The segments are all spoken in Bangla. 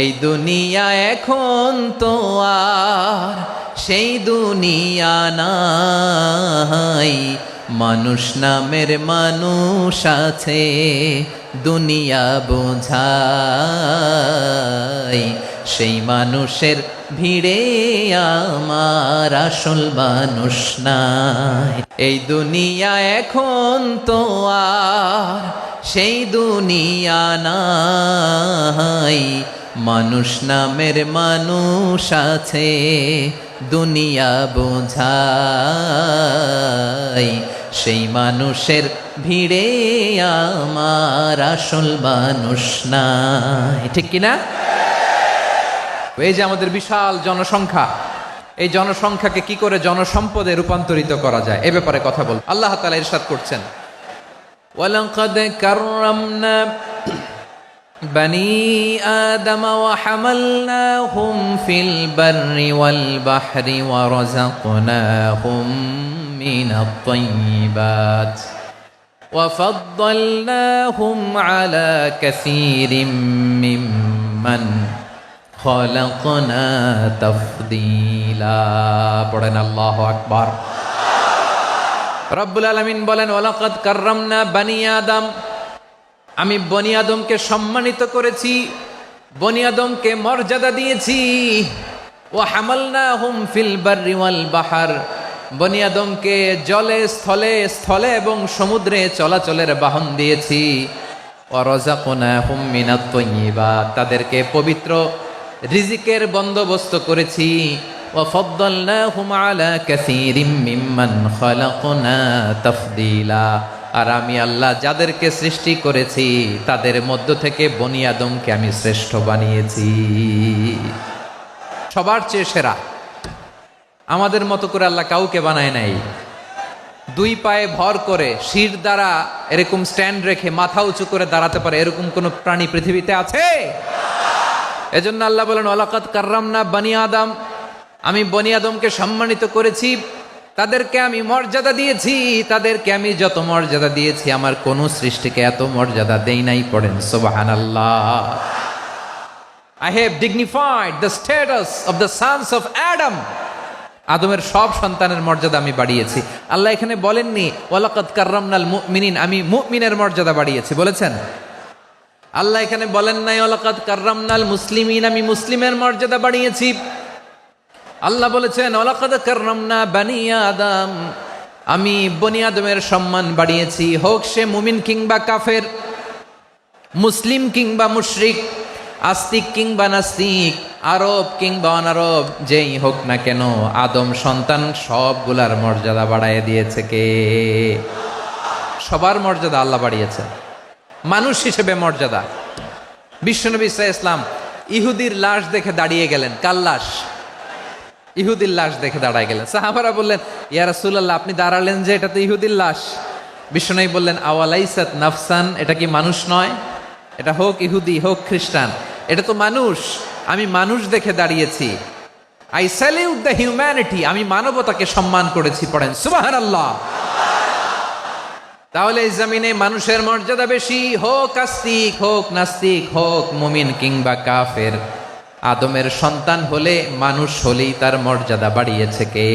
এই দুনিয়া এখন তো আর সেই দুনিয়া নাই, মানুষ নামের মানুষ আছে দুনিয়া বোঝাই। সেই মানুষের ভিড়ে আমার আসল মানুষ নাই। এই দুনিয়া এখন তো আর সেই দুনিয়া নাই, মানুষ নামের মানুষ আছে দুনিয়া বোঝাই। সেই মানুষের ভিড়ে আমার আসল মানুষ নাই। ঠিক কিনা? এই যে আমাদের বিশাল জনসংখ্যা, এই জনসংখ্যাকে কি করে জনসম্পদে রূপান্তরিত করা যায় এ ব্যাপারে কথা বল। আল্লাহ তাআলা ইরশাদ করছেন, ওয়ালাকাদ কাররামনা বনি আদম ওয়া হামালনাহুম ফিল বাররি ওয়াল বাহরি ওয়া রাযাকনাহুম মিনাত তাইয়্যিবাত ওয়া ফাদ্দালনাহুম আলা কাসীরিম মিম্মান খালাকনা তাফদীলা। পড়েন আল্লাহু আকবার। রব্বুল আলামিন বলেন, ওয়ালাকাদ কাররামনা বনি আদম, আমি বনি আদমকে সম্মানিত করেছি, বনি আদমকে মর্যাদা দিয়েছি। ওয়া হামালনাহুম ফিল বাররি ওয়াল বাহর, বনি আদমকে জলে স্থলে স্থলে এবং সমুদ্রে চলাচলের বাহন দিয়েছি। ওয়া রাযাকনাহুম মিনাত তাইয়্যিবাত, তাদেরকে পবিত্র রিজিকের বন্দোবস্ত করেছি। ওয়া ফাদ্দালনাহুম আলা কাসীরিম মিম্মান খালাকনা তাফদীলা, আর আমি আল্লাহ যাদেরকে সৃষ্টি করেছি তাদের মধ্য থেকে বনি আদমকে আমি শ্রেষ্ঠ বানিয়েছি, সবার চেয়ে সেরা। আমাদের মতো করে আল্লাহ কাউকে বানায় নাই। দুই পায়ে ভর করে শির দ্বারা এরকম স্ট্যান্ড রেখে মাথা উঁচু করে দাঁড়াতে পারে এরকম কোন প্রাণী পৃথিবীতে আছে? এজন্য আল্লাহ বলেন, ওয়ালাকাদ কাররামনা বনি আদম, আমি বনি আদমকে সম্মানিত করেছি, তাদেরকে আমি মর্যাদা দিয়েছি। তাদেরকে আমি যত মর্যাদা দিয়েছি আমার কোন সৃষ্টিকে এত মর্যাদা দেই নাই। পড়েন সুবহানাল্লাহ। I have dignified the status of the sons of Adam, আদমের সব সন্তানের মর্যাদা আমি বাড়িয়েছি। আল্লাহ এখানে বলেননি ওয়ালাকাদ কাররামনাল মুমিনিন, আমি মুমিনের মর্যাদা বাড়িয়েছি, বলেছেন? আল্লাহ এখানে বলেন নাই ওয়ালাকাদ কাররামনাল মুসলিমিন, আমি মুসলিমের মর্যাদা বাড়িয়েছি। আল্লাহ বলেছেন ওয়ালাকাদ কাররামনা বনি আদম, আমি বনি আদমের সম্মান বাড়িয়েছি। হোক সে মুমিন কিংবা কাফের, মুসলিম কিংবা মুশরিক, আস্তিক কিংবা নাস্তিক, আরব কিংবা অনারব, যেই হোক না কেন আদম সন্তান সবগুলার মর্যাদা বাড়ায় দিয়েছে কে? সবার মর্যাদা আল্লাহ বাড়িয়েছে। মানুষ হিসেবে মর্যাদা। বিশ্বনবী সাল্লাল্লাহু আলাইহি ওয়াসাল্লাম ইহুদির লাশ দেখে দাঁড়িয়ে গেলেন। কার লাশ? ইহুদির লাশ দেখে দাঁড়ায় গেলেন। সাহাবারা বললেন, ইয়া রাসূলুল্লাহ, আপনি দাঁড়ালেন যে, এটা তো ইহুদির লাশ। বিশ্বনবী বললেন, আওয়ালাইসাত নাফসান, এটা কি মানুষ নয়? এটা হোক ইহুদি হোক খ্রিস্টান, এটা তো মানুষ। আমি মানুষ দেখে দাঁড়িয়েছি। আই স্যালিউট দ্য হিউম্যানিটি, আমি মানবতাকে সম্মান করেছি। পড়েন সুবহানাল্লাহ। তাহলে এই জমিনে মানুষের মর্যাদা বেশি, হোক আস্তিক হোক নাস্তিক, হোক মুমিন কিংবা কাফের। আদমের সন্তান হলে, মানুষ হলেই তার মর্যাদা বাড়িয়েছে কে?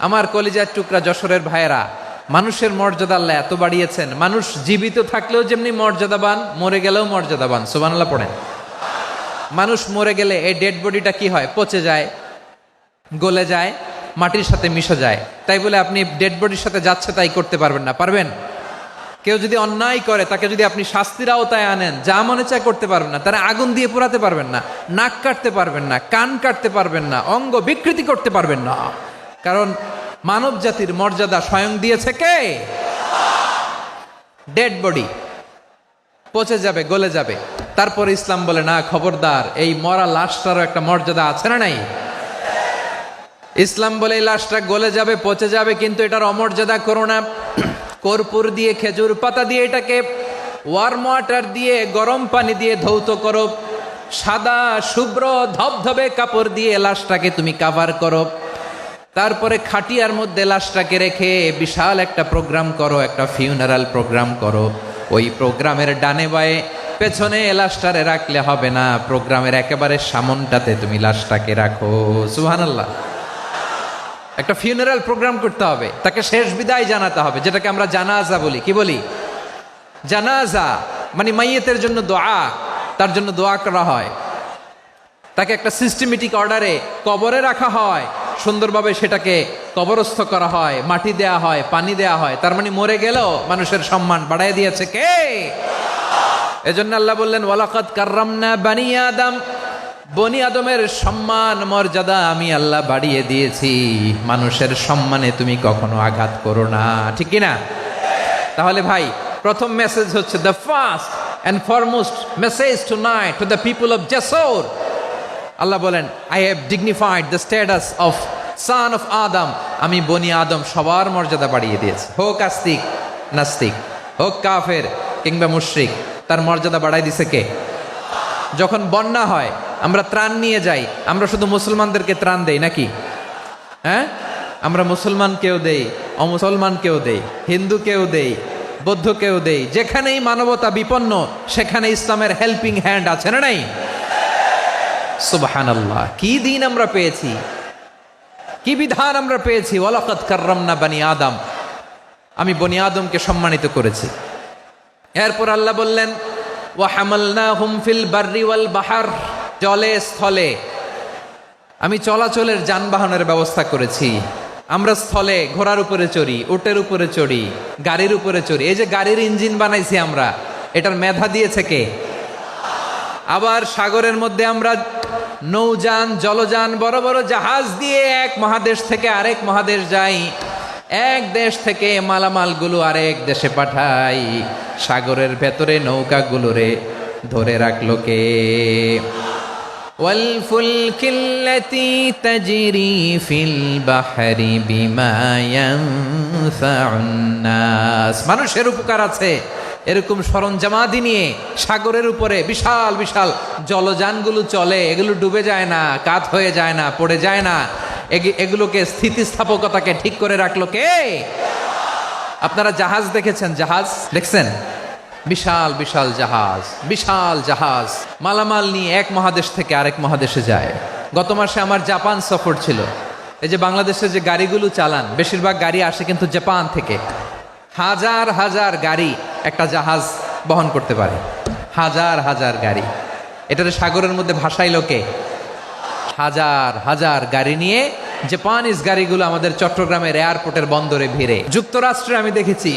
আমার কলিজার টুকরা যশোরের ভাইয়েরা, মানুষের মর্যাদা আল্লাহ এত বাড়িয়েছেন, মানুষ জীবিত থাকলেও যেমনি মর্যাদাবান, মরে গেলেও মর্যাদাবান। সুবহানাল্লাহ পড়েন। মানুষ মরে গেলে এই ডেড বডিটা কি হয়? পচে যায়, গলে যায়, মাটির সাথে মিশে যায়। তাই বলে আপনি ডেড বডির সাথে যাচ্ছে তাই করতে পারবেন না, পারবেন? কেউ যদি অন্যায় করে তাকে যদি আপনি শাস্তির আওতায় আনেন, যা মনে চায় করতে পারবেন না। তারা আগুন দিয়ে পোড়াতে পারবেন না, নাক কাটতে পারবেন না, কান কাটতে পারবেন না, অঙ্গ বিকৃতি করতে পারবেন না। কারণ মানব জাতির মর্যাদা স্বয়ং দিয়েছে কে? ডেড বডি পচে যাবে, গলে যাবে। তারপর ইসলাম বলে, না, খবরদার, এই মরা লাশটারও একটা মর্যাদা আছে না নাই? ইসলাম বলে এই লাশটা গলে যাবে, পচে যাবে, কিন্তু এটার অমর্যাদা করো না। কর্পূর দিয়ে, খেজুর পাতা দিয়ে, এটাকে ওয়ার্ম ওয়াটার দিয়ে, গরম পানি দিয়ে ধৌত করো। সাদা শুভ্র ধবধবে কাপড় দিয়ে লাশটাকে তুমি কাভার করো। তারপরে খাটিয়ার মধ্যে লাশটাকে রেখে বিশাল একটা প্রোগ্রাম করো, একটা ফিউনারাল প্রোগ্রাম করো। ওই প্রোগ্রামের ডানে বায়ে পেছনে লাশটারে রাখলে হবে না, প্রোগ্রামের একেবারে সামনটাতে তুমি লাশটাকে রাখো। সুবহানাল্লাহ। একটা ফিউনারাল প্রোগ্রাম করতে হবে, তাকে শেষ বিদায় জানাতে হবে, যেটাকে আমরা জানাজা বলি। কি বলি? জানাজা মানে মাইয়েতের জন্য দোয়া, তার জন্য দোয়া করা হয়, তাকে একটা সিস্টেমেটিক অর্ডারে কবরে রাখা হয়, সুন্দরভাবে সেটাকে কবরস্থ করা হয়, মাটি দেয়া হয়, পানি দেয়া হয়। তার মানে মরে গেলেও মানুষের সম্মান বাড়ায় দিয়েছে কে? এজন্য আল্লাহ বললেন ওয়ালাকাদ কাররামনা বানি আদম, বনি আদমের সম্মান মর্যাদা আমি আল্লাহ বাড়িয়ে দিয়েছি। মানুষের সম্মানে তুমি কখনো আঘাত করো না, ঠিক কি না? তাহলে ভাই, প্রথম মেসেজ হচ্ছে the first and foremost message tonight to the people of জাসর। আল্লাহ বলেন I have dignified the status of son of Adam. আমি বনি আদম সবার মর্যাদা বাড়িয়ে দিয়েছি, হোক আস্তিক নাস্তিক, হোক কাফের কিংবা মুশরিক, তার মর্যাদা বাড়াই দিছে কে? যখন বন্যা হয় আমরা ত্রাণ নিয়ে যাই, আমরা শুধু মুসলমানদেরকে ত্রাণ দেই নাকি? হ্যাঁ, আমরা মুসলমানকেও দেই, অমুসলমানকেও দেই, হিন্দুকেও দেই, বৌদ্ধকেও দেই। যেখানেই মানবতা বিপন্ন সেখানে ইসলামের হেল্পিং হ্যান্ড আছে না নাই? সুবহানাল্লাহ। কি দিন আমরা পেয়েছি, কি বিধান আমরা পেয়েছি। ওয়ালাকাদ কাররামনা বানি আদম, আমি বনি আদমকে সম্মানিত করেছি। এরপর আল্লাহ বললেন ওয়া হামালনাহুম ফিল বাররি ওয়াল বাহর, জলে স্থলে আমি চলাচলের যানবাহনের ব্যবস্থা করেছি। আমরা স্থলে ঘোড়ার উপরে চড়ি, উটের উপরে চড়ি, গাড়ির উপরে চড়ি। এই যে গাড়ির ইঞ্জিন বানাইছি আমরা, এটার মেধা দিয়েছে কে? আবার সাগরের মধ্যে আমরা নৌযান, জলযান, বড় বড় জাহাজ দিয়ে এক মহাদেশ থেকে আরেক মহাদেশ যাই, এক দেশ থেকে মালামালগুলো আরেক দেশে পাঠাই। সাগরের ভেতরে নৌকাগুলোরে ধরে রাখলো কে? ওয়াল ফুলকিল্লাতি তাজরি ফিল বাহরি বিমা ইয়ানফাউন নাস। মানুষের উপকার আছে এরকম সরঞ্জামাদি নিয়ে সাগরের উপরে বিশাল বিশাল জলযানগুলো চলে, এগুলো ডুবে যায় না, কাত হয়ে যায় না, পড়ে যায় না। এগুলোকে স্থিতিস্থাপকতাকে ঠিক করে রাখলো কে? আপনারা জাহাজ দেখেছেন? জাহাজ দেখছেন? বিশাল বিশাল জাহাজ, বিশাল জাহাজ মালামাল নিয়ে এক মহাদেশ থেকে আরেক মহাদেশে যায়। গত মাসে আমার জাপান সফর ছিল। এই যে বাংলাদেশে যে গাড়িগুলো চালান, বেশিরভাগ গাড়ি আসে কিন্তু জাপান থেকে। হাজার হাজার গাড়ি একটা জাহাজ বহন করতে পারে, হাজার হাজার গাড়ি। এটারে সাগরের মধ্যে ভাসাইলো কে? হাজার হাজার গাড়ি নিয়ে জাপানিজ গাড়িগুলো আমাদের চট্টগ্রামের এয়ারপোর্টের বন্দরে ভিড়ে। যুক্তরাষ্ট্রে আমি দেখেছি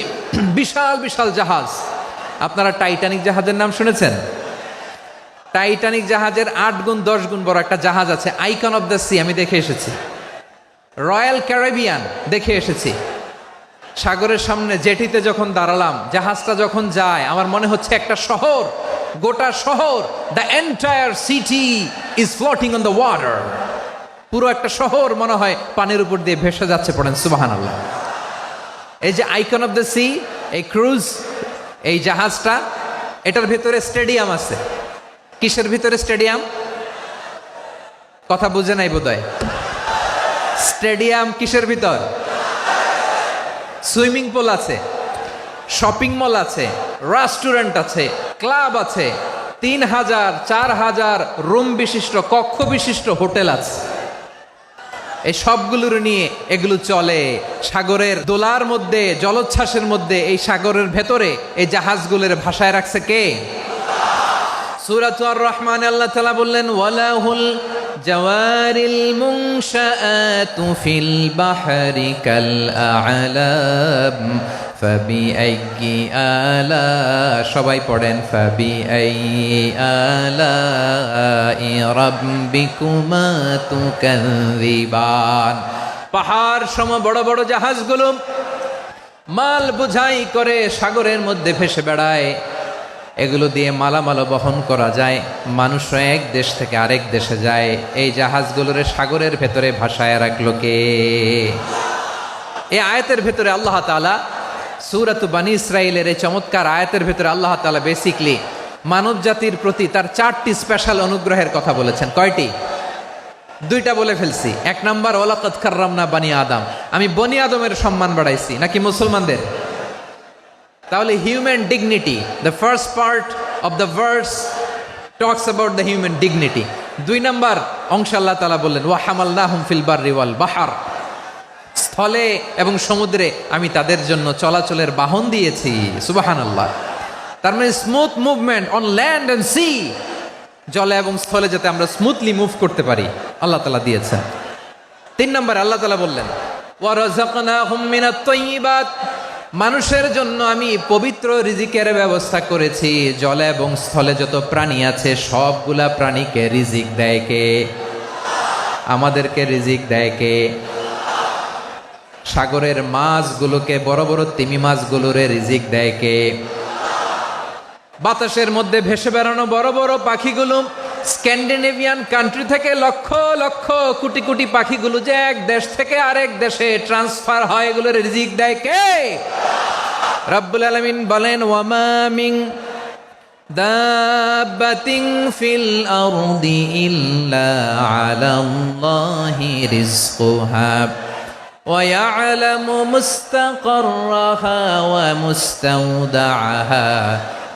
বিশাল বিশাল জাহাজ। আপনারা টাইটানিক জাহাজের নাম শুনেছেন? টাইটানিক জাহাজের 8 গুণ 10 গুণ বড় একটা জাহাজ আছে, আইকন অফ দ্য সি, আমি দেখে এসেছি। রয়্যাল ক্যারিবিয়ান দেখে এসেছি। সাগরের সামনে জেটিতে যখন দাঁড়ালাম, জাহাজটা যখন যায়, আমার মনে হচ্ছে একটা শহর, গোটা শহর, the entire city is floating on the water. পুরো একটা শহর মনে হয় পানির উপর দিয়ে ভেসে যাচ্ছে। পড়েন সুবহানাল্লাহ। এই যে আইকন অফ দ্য সি, এই ক্রুজ, এই জাহাজটা, এটার ভিতরে স্টেডিয়াম আছে। কিসের ভিতরে স্টেডিয়াম? কথা বুঝে নাই বোধহয়। স্টেডিয়াম কিসের ভিতর? সুইমিং পুল আছে, শপিং মল আছে, রেস্টুরেন্ট আছে, ক্লাব আছে, 3000 4000 রুম বিশিষ্ট, কক্ষ বিশিষ্ট হোটেল আছে। এই সবগুলোর নিয়ে এগুলো চলে সাগরের দোলার মধ্যে, জলোচ্ছ্বাসের মধ্যে। এই সাগরের ভেতরে এই জাহাজগুলোর ভাষায় রাখছে কে? সূরাতুর রহমান আল্লাহ তাআলা বললেন ওয়ালাহুল জাওয়ারিল মুনশাআতু ফিল বাহরি কাল আ'লাম ফাবিআইয়ি আলা, সবাই পড়েন ফাবিআইয়ি আলাই রাব্বিকুমা তুকাযযিবান। পাহাড় সম বড় বড় জাহাজগুলো মাল বোঝাই করে সাগরের মধ্যে ভেসে বেড়ায়। এগুলো দিয়ে মালামাল বহন করা যায়, মানুষরা এক দেশ থেকে আরেক দেশে যায়। এই জাহাজগুলোরে সাগরের ভেতরে ভাসায় রাখলো কে? এই আয়াতের ভেতরে আল্লাহ তাআলা সূরাতু বানী ইসরাঈলের এই চমৎকার আয়াতের ভেতরে আল্লাহ তাআলা বেসিকলি মানব জাতির প্রতি তার 4টি স্পেশাল অনুগ্রহের কথা বলেছেন। কয়টি? 2টা বলে ফেলছি। 1 নাম্বার ওয়ালাকাদ কাররামনা বানি আদম, আমি বনি আদমের সম্মান বাড়াইছি, নাকি মুসলমানদের? তাহলে human dignity, the first part of the verse talks about the human dignity. 2 number অংশ আল্লাহ তাআলা বললেন ওয়া হামালনাহুম ফিল বাররি ওয়াল বাহর, স্থলে এবং সমুদ্রে আমি তাদের জন্য চলাচলের বাহন দিয়েছি। সুবহানাল্লাহ। তার মানে smooth movement on land and sea, জলে এবং স্থলে যাতে আমরা স্মুথলি মুভ করতে পারি আল্লাহ তাআলা দিয়েছেন। 3 নম্বরে আল্লাহ তাআলা বললেন ওয়া রাযাকনাহুম মিনাত তাইয়্যিবাত, মানুষের জন্য আমি পবিত্র রিজিকের ব্যবস্থা করেছি। জলে এবং স্থলে যত প্রাণী আছে সবগুলা প্রাণীকে রিজিক দেয় কে? আমাদেরকে রিজিক দেয় কে? সাগরের মাছগুলোকে, বড় বড় তিমি মাছগুলোরে রিজিক দেয় কে? বাতাসের মধ্যে ভেসে বেড়ানো বড় বড় পাখিগুলো, স্ক্যান্ডিনেভিয়ান কান্ট্রি থেকে লক্ষ লক্ষ কোটি কোটি পাখিগুলো যে এক দেশ থেকে আরেক দেশে ট্রান্সফার হয়, এগুলোর রিজিক দেয় কে? রব্বুল আলামিন বলেন ওয়ামা মিন দাব্বাতিন ফিল আরদি ইল্লা আলাল্লাহি রিজকুহা ওয়া ইয়ালামু মুস্তাকাররাহা ওয়া মুস্তাওদাআহা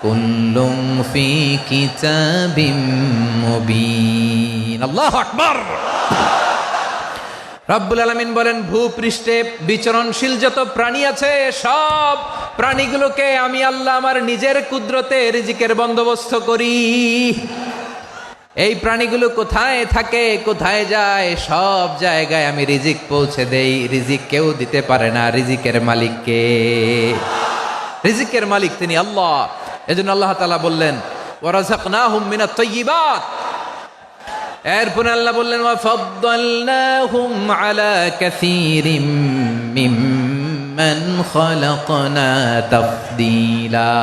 কুল্লুম ফি কিতাবিম মুবিন। আল্লাহু আকবার। রব্বুল আলামিন বলেন ভূপৃষ্ঠে বিচরণশীল যত প্রাণী আছে সব প্রাণীগুলোকে আমি আল্লাহ আমার নিজের কুদরতে রিজিকের বন্দোবস্ত করি। এই প্রাণীগুলো কোথায় থাকে, কোথায় যায়, সব জায়গায় আমি রিজিক পৌঁছে দেই। রিজিক কেউ দিতে পারে না, রিজিকের মালিক কে? রিজিকের মালিক তিনি আল্লাহ। এজন্য আল্লাহ তাআলা বললেন ওয়া রাযাকনাহুম মিনাত তাইয়্যিবাত। এরপরে আল্লাহ বললেন ওয়া ফাদ্দালনাহুম আলা কাসীরিম মিম্মান খালাকনা তাফদীলা।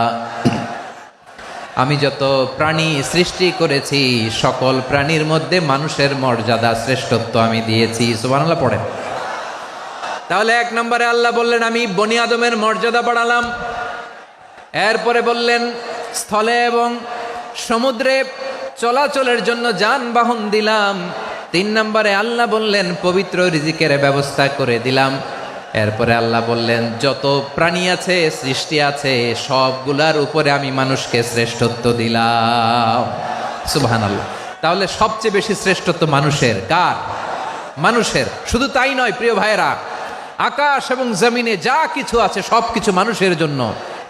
আমি যত প্রাণী সৃষ্টি করেছি সকল প্রাণীর মধ্যে মানুষের মর্যাদা শ্রেষ্ঠত্ব আমি দিয়েছি। সুবহানাল্লাহ পড়েন। তাহলে 1 নম্বরে আল্লাহ বললেন আমি বনি আদমের মর্যাদা বাড়ালাম। এরপরে বললেন স্থলে এবং সমুদ্রে চলাচলের জন্য যানবাহন দিলাম। 3 নম্বরে আল্লাহ বললেন পবিত্র রিজিকের ব্যবস্থা করে দিলাম। এরপরে আল্লাহ বললেন যত প্রাণী আছে, সৃষ্টি আছে, সবগুলার উপরে আমি মানুষকে শ্রেষ্ঠত্ব দিলাম। সুবহানাল্লাহ। তাহলে সবচেয়ে বেশি শ্রেষ্ঠত্ব মানুষের। কার? মানুষের। শুধু তাই নয় প্রিয় ভাইরা, আকাশ এবং জমিনে যা কিছু আছে সবকিছু মানুষের জন্য,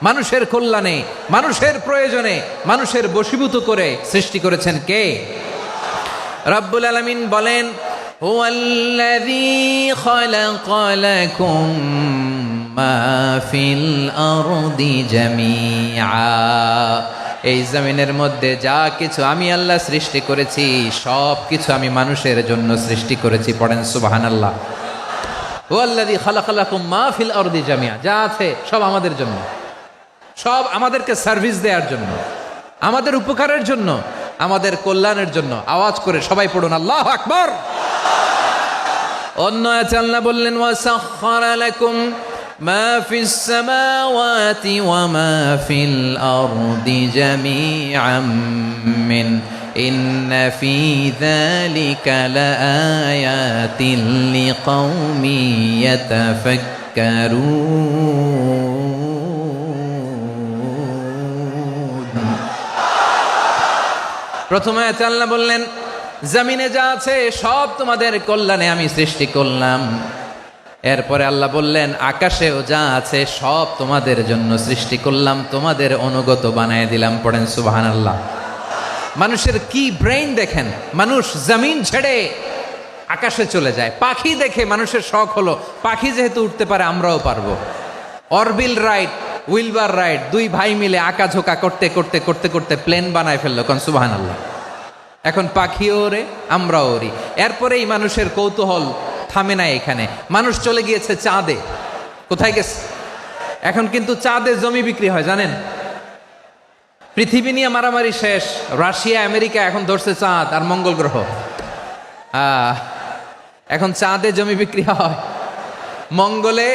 মানুষের কল্যাণে, মানুষের প্রয়োজনে, মানুষের বশীভূত করে সৃষ্টি করেছেন কে? রব্বুল আলামিন বলেন হুয়াল্লাযী খালাকা লাকুম মা ফিল আরদি জামিআ। এই জমিনের মধ্যে যা কিছু আমি আল্লাহ সৃষ্টি করেছি সব কিছু আমি মানুষের জন্য সৃষ্টি করেছি। পড়েন সুবহানাল্লাহ। হুয়াল্লাযী খালাকা লাকুম মা ফিল আরদি জামিআ, যা আছে সব আমাদের জন্য, সব আমাদেরকে সার্ভিস দেওয়ার জন্য, আমাদের উপকারের জন্য, আমাদের কল্যাণের জন্য। আওয়াজ করে সবাই পড়ুন আল্লাহু আকবার। অন্য আয়াতে আল্লাহ বললেন ওয়াসাখখারা লাকুম মা ফিস সামাওয়াতি ওয়া মা ফিল আরদি জামিআম মিন ইন্না ফি যালিকা লাআয়াতিন লিকাউমি ইয়াতাফাক্কারুন। প্রথম আয়াতে আল্লাহ বললেন জমিনে যা আছে সব তোমাদের কল্যাণে আমি সৃষ্টি করলাম। এরপরে আল্লাহ বললেন আকাশেও যা আছে সব তোমাদের জন্য সৃষ্টি করলাম, তোমাদের অনুগত বানায় দিলাম। পড়েন সুবহানাল্লাহ। মানুষের কি ব্রেইন দেখেন, মানুষ জমিন ছেড়ে আকাশে চলে যায়। পাখি দেখে মানুষের শখ হলো পাখি যেহেতু উঠতে পারে আমরাও পারবো। অরবিল রাইট, উইলবার রাইট, 2 ভাই মিলে আঁকাঝোঁকা করতে করতে করতে করতে প্লেন বানায় ফেললো। কোন সুবহানাল্লাহ। এখন পাখিও ওরে, আমরাও ওরি। এরপরেই মানুষের কৌতূহল থামে না এখানে। মানুষ চলে গিয়েছে চাঁদে। কোথায় গেছে? এখন কিন্তু চাঁদে জমি বিক্রি হয় জানেন। পৃথিবী নিয়ে মারামারি শেষ। রাশিয়া আমেরিকা এখন ধরছে চাঁদ আর মঙ্গল গ্রহ। এখন চাঁদে জমি বিক্রি হয়, মঙ্গলে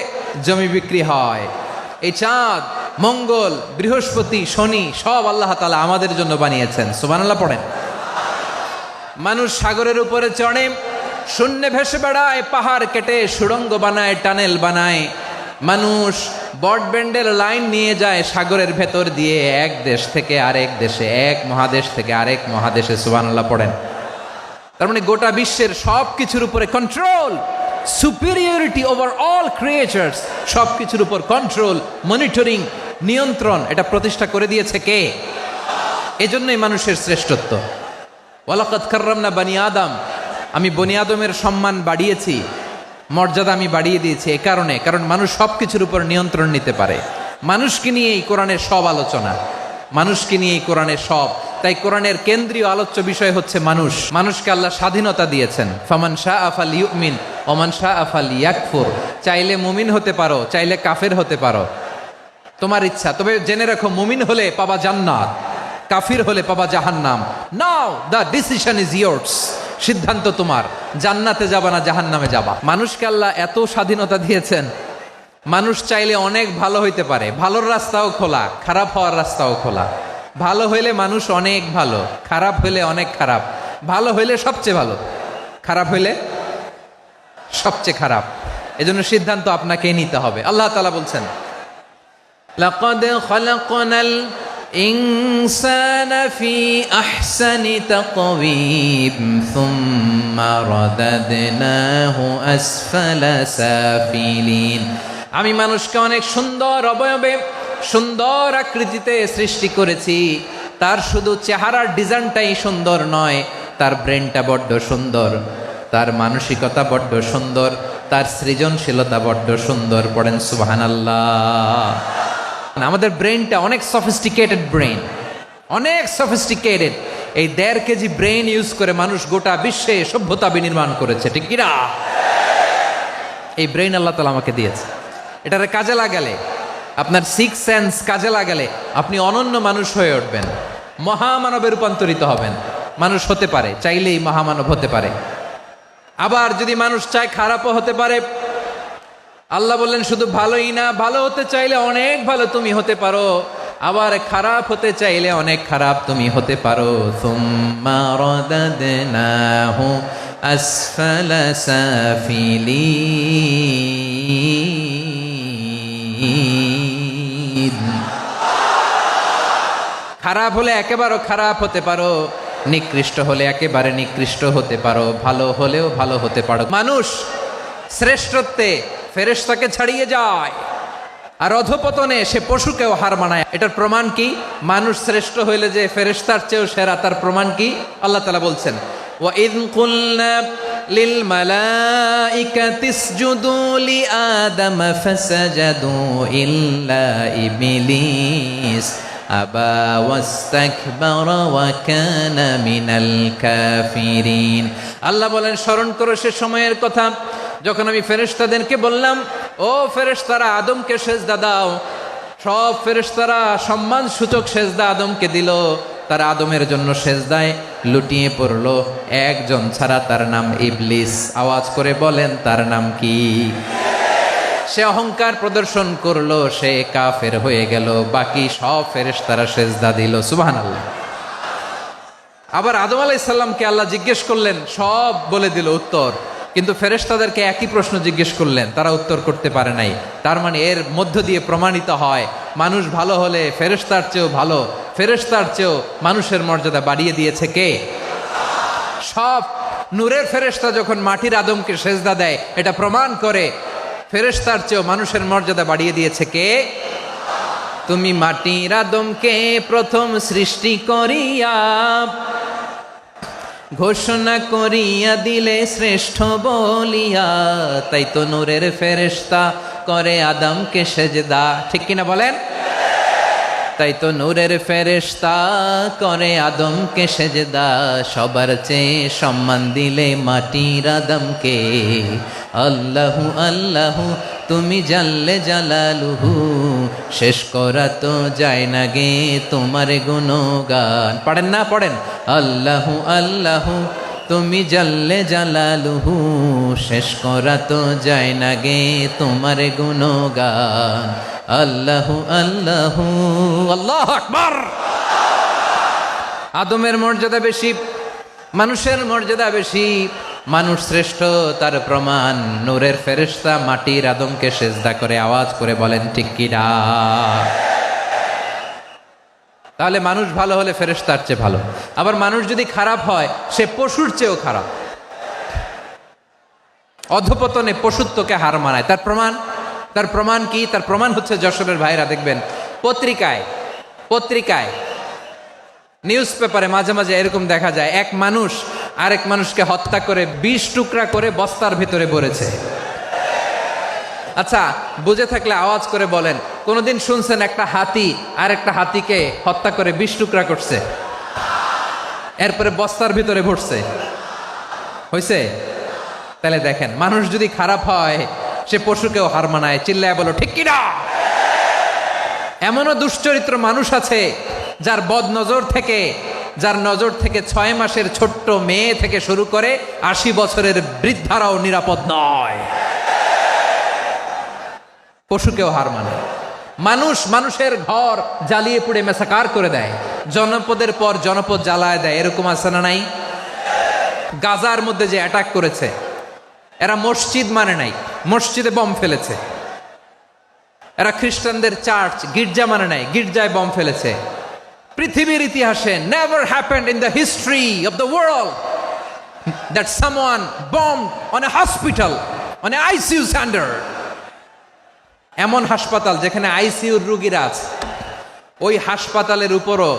জমি বিক্রি হয়। এই চাঁদ, মঙ্গল, বৃহস্পতি, শনি সব আল্লাহ তাআলা আমাদের জন্য বানিয়েছেন। সুবহানাল্লাহ পড়েন। মানুষ সাগরের উপরে চড়ে, শূন্যে ভেসে বেড়ায়, পাহাড় কেটে সুড়ঙ্গ বানায়, টানেল বানায়, মানুষ ব্রডব্যান্ডের লাইন নিয়ে যায় সাগরের ভেতর দিয়ে, এক দেশ থেকে আরেক দেশে, এক মহাদেশ থেকে আরেক মহাদেশে। সুবহানাল্লাহ পড়েন। তার মানে গোটা বিশ্বের সব কিছুর উপরে control, superiority over all creatures, সব কিছুর উপর কন্ট্রোল, মনিটরিং, নিয়ন্ত্রণ, এটা প্রতিষ্ঠা করে দিয়েছে কে? এজন্যই মানুষের শ্রেষ্ঠত্ব। ওয়ালাকাদ কাররামনা বানি আদম, আমি বনি আদমের সম্মান বাড়িয়েছি, মর্যাদা আমি বাড়িয়ে দিয়েছি এ কারণে, কারণ মানুষ সব কিছুর উপর নিয়ন্ত্রণ নিতে পারে। মানুষকে নিয়ে এই কোরআনের সব আলোচনা, মানুষকে নিয়ে এই কোরআনের সব। তাই কোরআনের কেন্দ্রীয় আলোচ্য বিষয় হচ্ছে মানুষ। মানুষকে আল্লাহ স্বাধীনতা দিয়েছেন। ফামান শাআ ফালইউমিন ওয়া মান শাআ ফালইয়াকফুর। চাইলে মুমিন হতে পারো, চাইলে কাফের হতে পারো, তোমার ইচ্ছা। তবে জেনে রাখো, মুমিন হলে পাবা জান্নাত, কাফির হলে পাবা জাহান্নাম। নাও দ্য ডিসিশন ইজ ইয়ার্স। সিদ্ধান্ত তোমার, জান্নাতে যাবা না জাহান্নামে যাবা। মানুষকে আল্লাহ এত স্বাধীনতা দিয়েছেন, মানুষ চাইলে অনেক ভালো হইতে পারে। ভালোর রাস্তাও খোলা, খারাপ হওয়ার রাস্তাও খোলা। ভালো হইলে মানুষ অনেক ভালো, খারাপ হইলে অনেক খারাপ। ভালো হইলে সবচেয়ে ভালো, খারাপ হইলে সবচেয়ে খারাপ। এজন্য সিদ্ধান্ত আপনাকেই নিতে হবে। আল্লাহ তাআলা বলছেন, লাকাদ খালাকনাল ইনসানা ফি আহসানি তাকওয়িম সুম্মা রাদাদনাহু আসফালা সাফিলিন। আমি মানুষকে অনেক সুন্দর অবয়বে, সুন্দর আকৃতিতে সৃষ্টি করেছি। তার শুধু চেহারার ডিজাইনটাই সুন্দর নয়, তার ব্রেনটা বড্ড সুন্দর, তার মানসিকতা বড্ড সুন্দর, তার সৃজনশীলতা বড্ড সুন্দর। পড়েন সুবহানাল্লাহ। আমাদের ব্রেনটা অনেক সফিস্টিকেটেড ব্রেন, অনেক সফিস্টিকেটেড। এই 1.5 কেজি ব্রেন ইউজ করে মানুষ গোটা বিশ্বে সভ্যতা বিনির্মাণ করেছে, ঠিক কিনা? এই ব্রেন আল্লাহ তাআলা আমাকে দিয়েছে। এটারে কাজে লাগালে, আপনার 6 সেন্স কাজে লাগালে আপনি অনন্য মানুষ হয়ে উঠবেন, মহামানবে রূপান্তরিত হবেন। মানুষ হতে পারে, চাইলেই মহামানব হতে পারে। আবার যদি মানুষ চায় খারাপও হতে পারে। আল্লাহ বললেন শুধু ভালোই না, ভালো হতে চাইলে অনেক ভালো তুমি হতে পারো, আবার খারাপ হতে চাইলে অনেক খারাপ তুমি হতে পারো। সুম্মা রাদাদনাহু আসফালা সাফিলিন। খারাপ হলে একেবারে খারাপ হতে পারো, নিকৃষ্ট হলে একেবারে নিকৃষ্ট হতে পারো, ভালো হলেও ভালো হতে পারো। মানুষ শ্রেষ্ঠত্বে ফেরেশতাকে ছাড়িয়ে যায়, আর অধপতনে সে পশুকেও হার মানায়। এটার প্রমাণ কি? মানুষ শ্রেষ্ঠ হইলে যে ফেরেশতার চেয়েও সেরা, তার প্রমাণ কি? আল্লাহ তাআলা বলছেন, ওয়া ইয কুলনা লিল মালাইকাতি ইসজুদু লি আদম ফাসাজাদু ইল্লা ইবলিস আবা ওয়াস্তাকবারা ওয়া কানা মিনাল কাফিরিন। আল্লাহ বলেন, স্মরণ করো সে সময়ের কথা যখন আমি ফেরেশতাদেরকে বললাম, ও ফেরেশতারা আদমকে সেজদা দাও। সব ফেরেশতারা সম্মান সূচক সেজদা আদমকে দিল। তারা আদমের জন্য সেজদায় লুটিয়ে পড়ল, একজন ছাড়া, তার নাম ইবলিস। আওয়াজ করে বলেন, তার নাম কি? সে অহংকার প্রদর্শন করলো, সে কাফের হয়ে গেল। বাকি সব ফেরেশতারা সেজদা দিল। সুবহানাল্লাহ। আবার আদম আলাইহিস সালামকে আল্লাহ জিজ্ঞেস করলেন, সব বলে দিল উত্তর, কিন্তু ফেরেশতাদেরকে একই প্রশ্ন জিজ্ঞেস করলেন, তারা উত্তর করতে পারে নাই। তার মানে এর মধ্য দিয়ে প্রমাণিত হয়, মানুষ ভালো হলে ফেরেশতার চেয়েও ভালো, ফেরেশতার চেয়েও মানুষের মর্যাদা বাড়িয়ে দিয়েছে কে? সব নূরের ফেরেশতা যখন মাটির আদমকে সেজদা দেয়, এটা প্রমাণ করে ফেরেশতার চেয়েও মানুষের মর্যাদা বাড়িয়ে দিয়েছে কে? তুমি মাটির আদমকে প্রথম সৃষ্টি করিয়া ঘোষণা করিয়া দিলে শ্রেষ্ঠ বলিয়া, তাই তো নূরের ফেরেশতা করে আদমকে সেজদা। ঠিক কিনা বলেন? তাই তো নূরের ফেরেশতা করে আদমকে সেজদা। সবার চেয়ে সম্মান দিলে মাটির আদমকে। আল্লাহু আল্লাহু তুমি জাল্লে জালালুহু, শেষ করা তো যায় না গে তোমার গুণগান। পড়েন না? পড়েন। আল্লাহু আল্লাহু তুমি জাল্লে জালালুহু, শেষ করা তো যায় না গে তোমার গুণগান। আল্লাহু আল্লাহু। আল্লাহু আকবার। আদমের মর্যাদা বেশি, মানুষের মর্যাদা বেশি। মানুষ শ্রেষ্ঠ তার প্রমাণ, নূরের ফেরেশতা মাটির আদমকে সেজদা করে আওয়াজ করে বলেন ঠিক কিনা। তাহলে মানুষ ভালো হলে ফেরেশতার চেয়ে ভালো। আবার মানুষ যদি খারাপ হয় সে পশুর চেয়েও খারাপ, অধপতনে পশুত্বকে হার মানায়। তার প্রমাণ কি? তার প্রমাণ হচ্ছে যশোরের ভাইরা দেখবেন পত্রিকায় নিউজ পেপারে মাঝে মাঝে এরকম দেখা যায়, এক মানুষ আরেক মানুষকে হত্যা করে 20 টুকরা করে বস্তার ভিতরে ভরেছে। আচ্ছা, বুঝে থাকলে আওয়াজ করে বলেন, কোনদিন শুনছেন একটা হাতি আর একটা হাতিকে হত্যা করে 20 টুকরা করছে, এরপরে বস্তার ভিতরে ভরছে? হয়েছে? তাহলে দেখেন, মানুষ যদি খারাপ হয় সে পশুকেও হার মানায়। চিল্লায় বলো ঠিক কিনা। এমনও দুশ্চরিত্র মানুষ আছে যার নজর থেকে 6 মাসের ছোট্ট মেয়ে থেকে শুরু করে 80 বছরের বৃদ্ধারাও নিরাপদ নয়। পশুকেও হার মানে। মানুষের ঘর জ্বালিয়ে পুড়ে মেসাকার করে দেয়, জনপদের পর জনপদ জ্বালায় দেয়। এরকম আছে না নাই? গাজার মধ্যে যে অ্যাটাক করেছে, এরা মসজিদ মানে নাই, মসজিদে বম ফেলেছে। এরা খ্রিস্টানদের চার্চ গির্জা মানে নাই, গির্জায় বম ফেলেছে। পৃথিবীর ইতিহাসে never happened in the history of the world that someone bombed on a hospital, on a ICU center. এমন হাসপাতাল যেখানে আইসিইউর রোগীরা আছে, ওই হাসপাতালের উপরও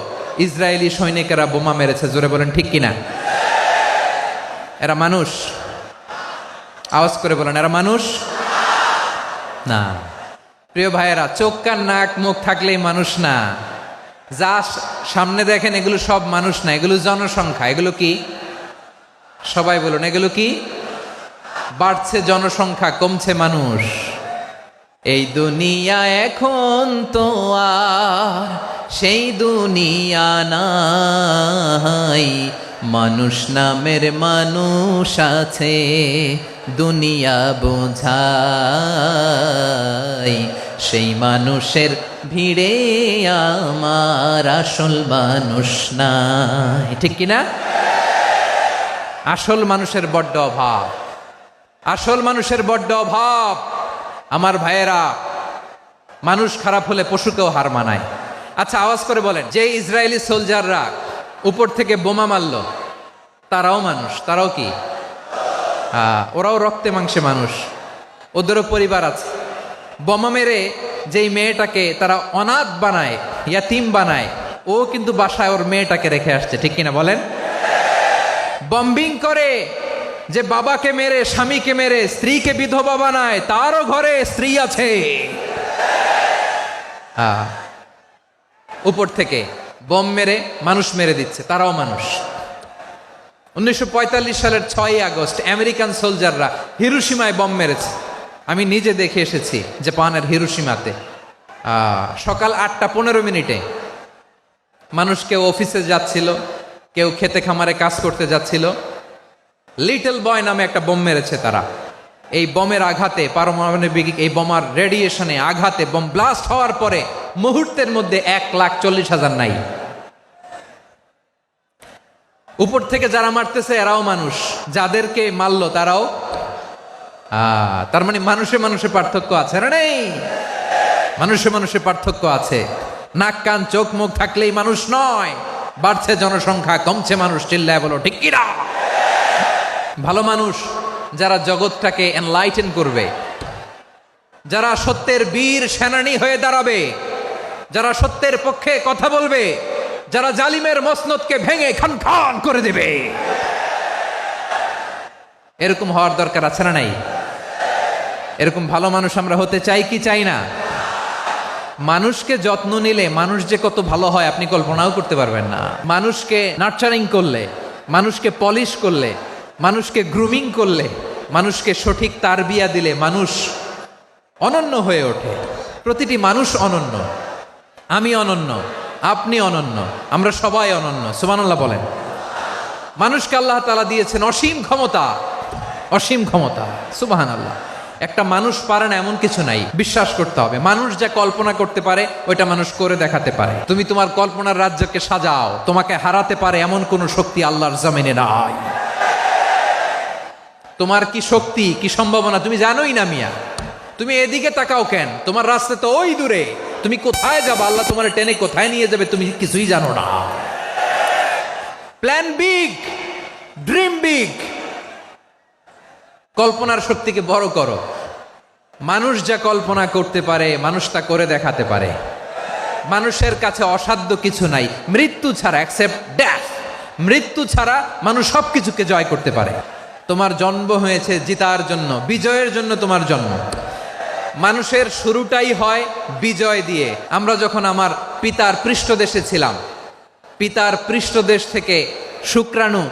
ইসরায়েলি সৈনিকেরা বোমা মেরেছে। জোরে বলেন ঠিক কিনা। এরা মানুষ? আওয়াজ করে বলেন, এরা মানুষ না। প্রিয় ভাইয়েরা, চোখ কান নাক মুখ থাকলেই মানুষ না। যা সামনে দেখেন এগুলো সব মানুষ না, এগুলো জনসংখ্যা। এগুলো কি? সবাই বলুন, এগুলো কি? বাড়ছে জনসংখ্যা, কমছে মানুষ। এই দুনিয়া এখন তো আর সেই দুনিয়া নাই, মানুষ নামের মানুষ আছে দুনিয়া বোঝাই, সেই মানুষের ভিড়ে আমার আসল মানুষ নাই। ঠিক কিনা? আসল মানুষের বড্ড অভাব, আসল মানুষের বড্ড অভাব। আমার ভাইয়েরা, মানুষ খারাপ হলে পশুকেও হার মানায়। আচ্ছা, আওয়াজ করে বলেন, যে ইসরায়েলি সোলজাররা উপর থেকে বোমা মারল তারাও মানুষ? তারাও কি? ওরাও রক্তে মাংসে মানুষ, ওদেরও পরিবার আছে। বোমা মেরে যেই মেয়েটাকে তারা অনাথ বানায়, ইয়াতিম বানায়, ও কিন্তু বাসায় ওর মেয়েটাকে রেখে আসছে। ঠিক কিনা বলেন? বম্বিং করে যে বাবাকে মেরে, স্বামীকে মেরে স্ত্রীকে বিধবা বানায়, তারও ঘরে স্ত্রী আছে। উপর থেকে বম মেরে মানুষ মেরে দিচ্ছে, তারাও মানুষ। 1945 সালের 6 আগস্ট আমেরিকান সোলজাররা হিরোশিমায় বম মেরেছে। আমি নিজে দেখে এসেছি জাপানের হিরোশিমাতে। সকাল 8:15 মানুষ কেউ অফিসে যাচ্ছিল, কেউ খেতে খামারে কাজ করতে যাচ্ছিল। লিটল বয় নামে একটা বোম মেরেছে তারা। এই বোমের আঘাতে, পারমাণবিক এই বোমার রেডিয়েশনে আঘাতে বোম ব্লাস্ট হওয়ার পরে মুহূর্তের মধ্যে 1,40,000 নাই। উপর থেকে যারা মারতেছে এরাও মানুষ, যাদেরকে মারলো তারাও। তার মানে মানুষে মানুষে পার্থক্য আছে না? নেই? মানুষে মানুষে পার্থক্য আছে। নাক কান চোখ মুখ থাকলেই মানুষ নয়। বাড়ছে জনসংখ্যা, কমছে মানুষ। চিল্লায় বলো ঠিক কিনা। ভালো মানুষ যারা জগৎটাকে এনলাইটেন করবে, যারা সত্যের বীর সেনানী হয়ে দাঁড়াবে, যারা সত্যের পক্ষে কথা বলবে, যারা জালিমের মসনদকে ভেঙে খান খান করে দেবে, এরকম হওয়ার দরকার আছে না নাই? এরকম ভালো মানুষ আমরা হতে চাই কি চাই না? মানুষকে যত্ন নিলে মানুষ যে কত ভালো হয় আপনি কল্পনাও করতে পারবেন না। মানুষকে নার্চারিং করলে, মানুষকে পলিশ করলে, মানুষকে গ্রুমিং করলে, মানুষকে সঠিক তারবিয়া দিলে মানুষ অনন্য হয়ে ওঠে। প্রতিটি মানুষ অনন্য। আমি অনন্য, আপনি অনন্য, আমরা সবাই অনন্য। সুবহানাল্লাহ বলেন। মানুষকে আল্লাহ তাআলা দিয়েছেন অসীম ক্ষমতা, অসীম ক্ষমতা। সুবহানাল্লাহ। একটা মানুষ পারে না এমন কিছু নাই, বিশ্বাস করতে হবে। মানুষ যা কল্পনা করতে পারে ওইটা মানুষ করে দেখাতে পারে। তুমি তোমার কল্পনার রাজ্যকে সাজাও, তোমাকে হারাতে পারে এমন কোন শক্তি আল্লাহর জমিনে নাই। তোমার কি শক্তি, কি সম্ভাবনা তুমি জানোই না মিয়া। তুমি এদিকে তাকাও কেন? তোমার রাস্তা তো ওই দূরে। তুমি কোথায় যাবে, আল্লাহ তোমার টেনে কোথায় নিয়ে যাবে তুমি কিছুই জানো না। প্ল্যান বিগ, ড্রিম বিগ, কল্পনার শক্তিকে বড় করো। মানুষ যা কল্পনা করতে পারে মানুষ তা করে দেখাতে পারে। মানুষের কাছে অসাধ্য কিছু নাই, মৃত্যু ছাড়া, অ্যাকসেপ্ট ডেথ, মৃত্যু ছাড়া মানুষ সবকিছুকে জয় করতে পারে। তোমার জন্ম হয়েছে জিতার জন্য, বিজয়ের জন্য তোমার জন্ম। মানুষের শুরুটাই হয় বিজয় দিয়ে। আমরা যখন আমার পিতার পৃষ্ঠদেশে ছিলাম, পিতার পৃষ্ঠদেশ থেকে শুক্রাণু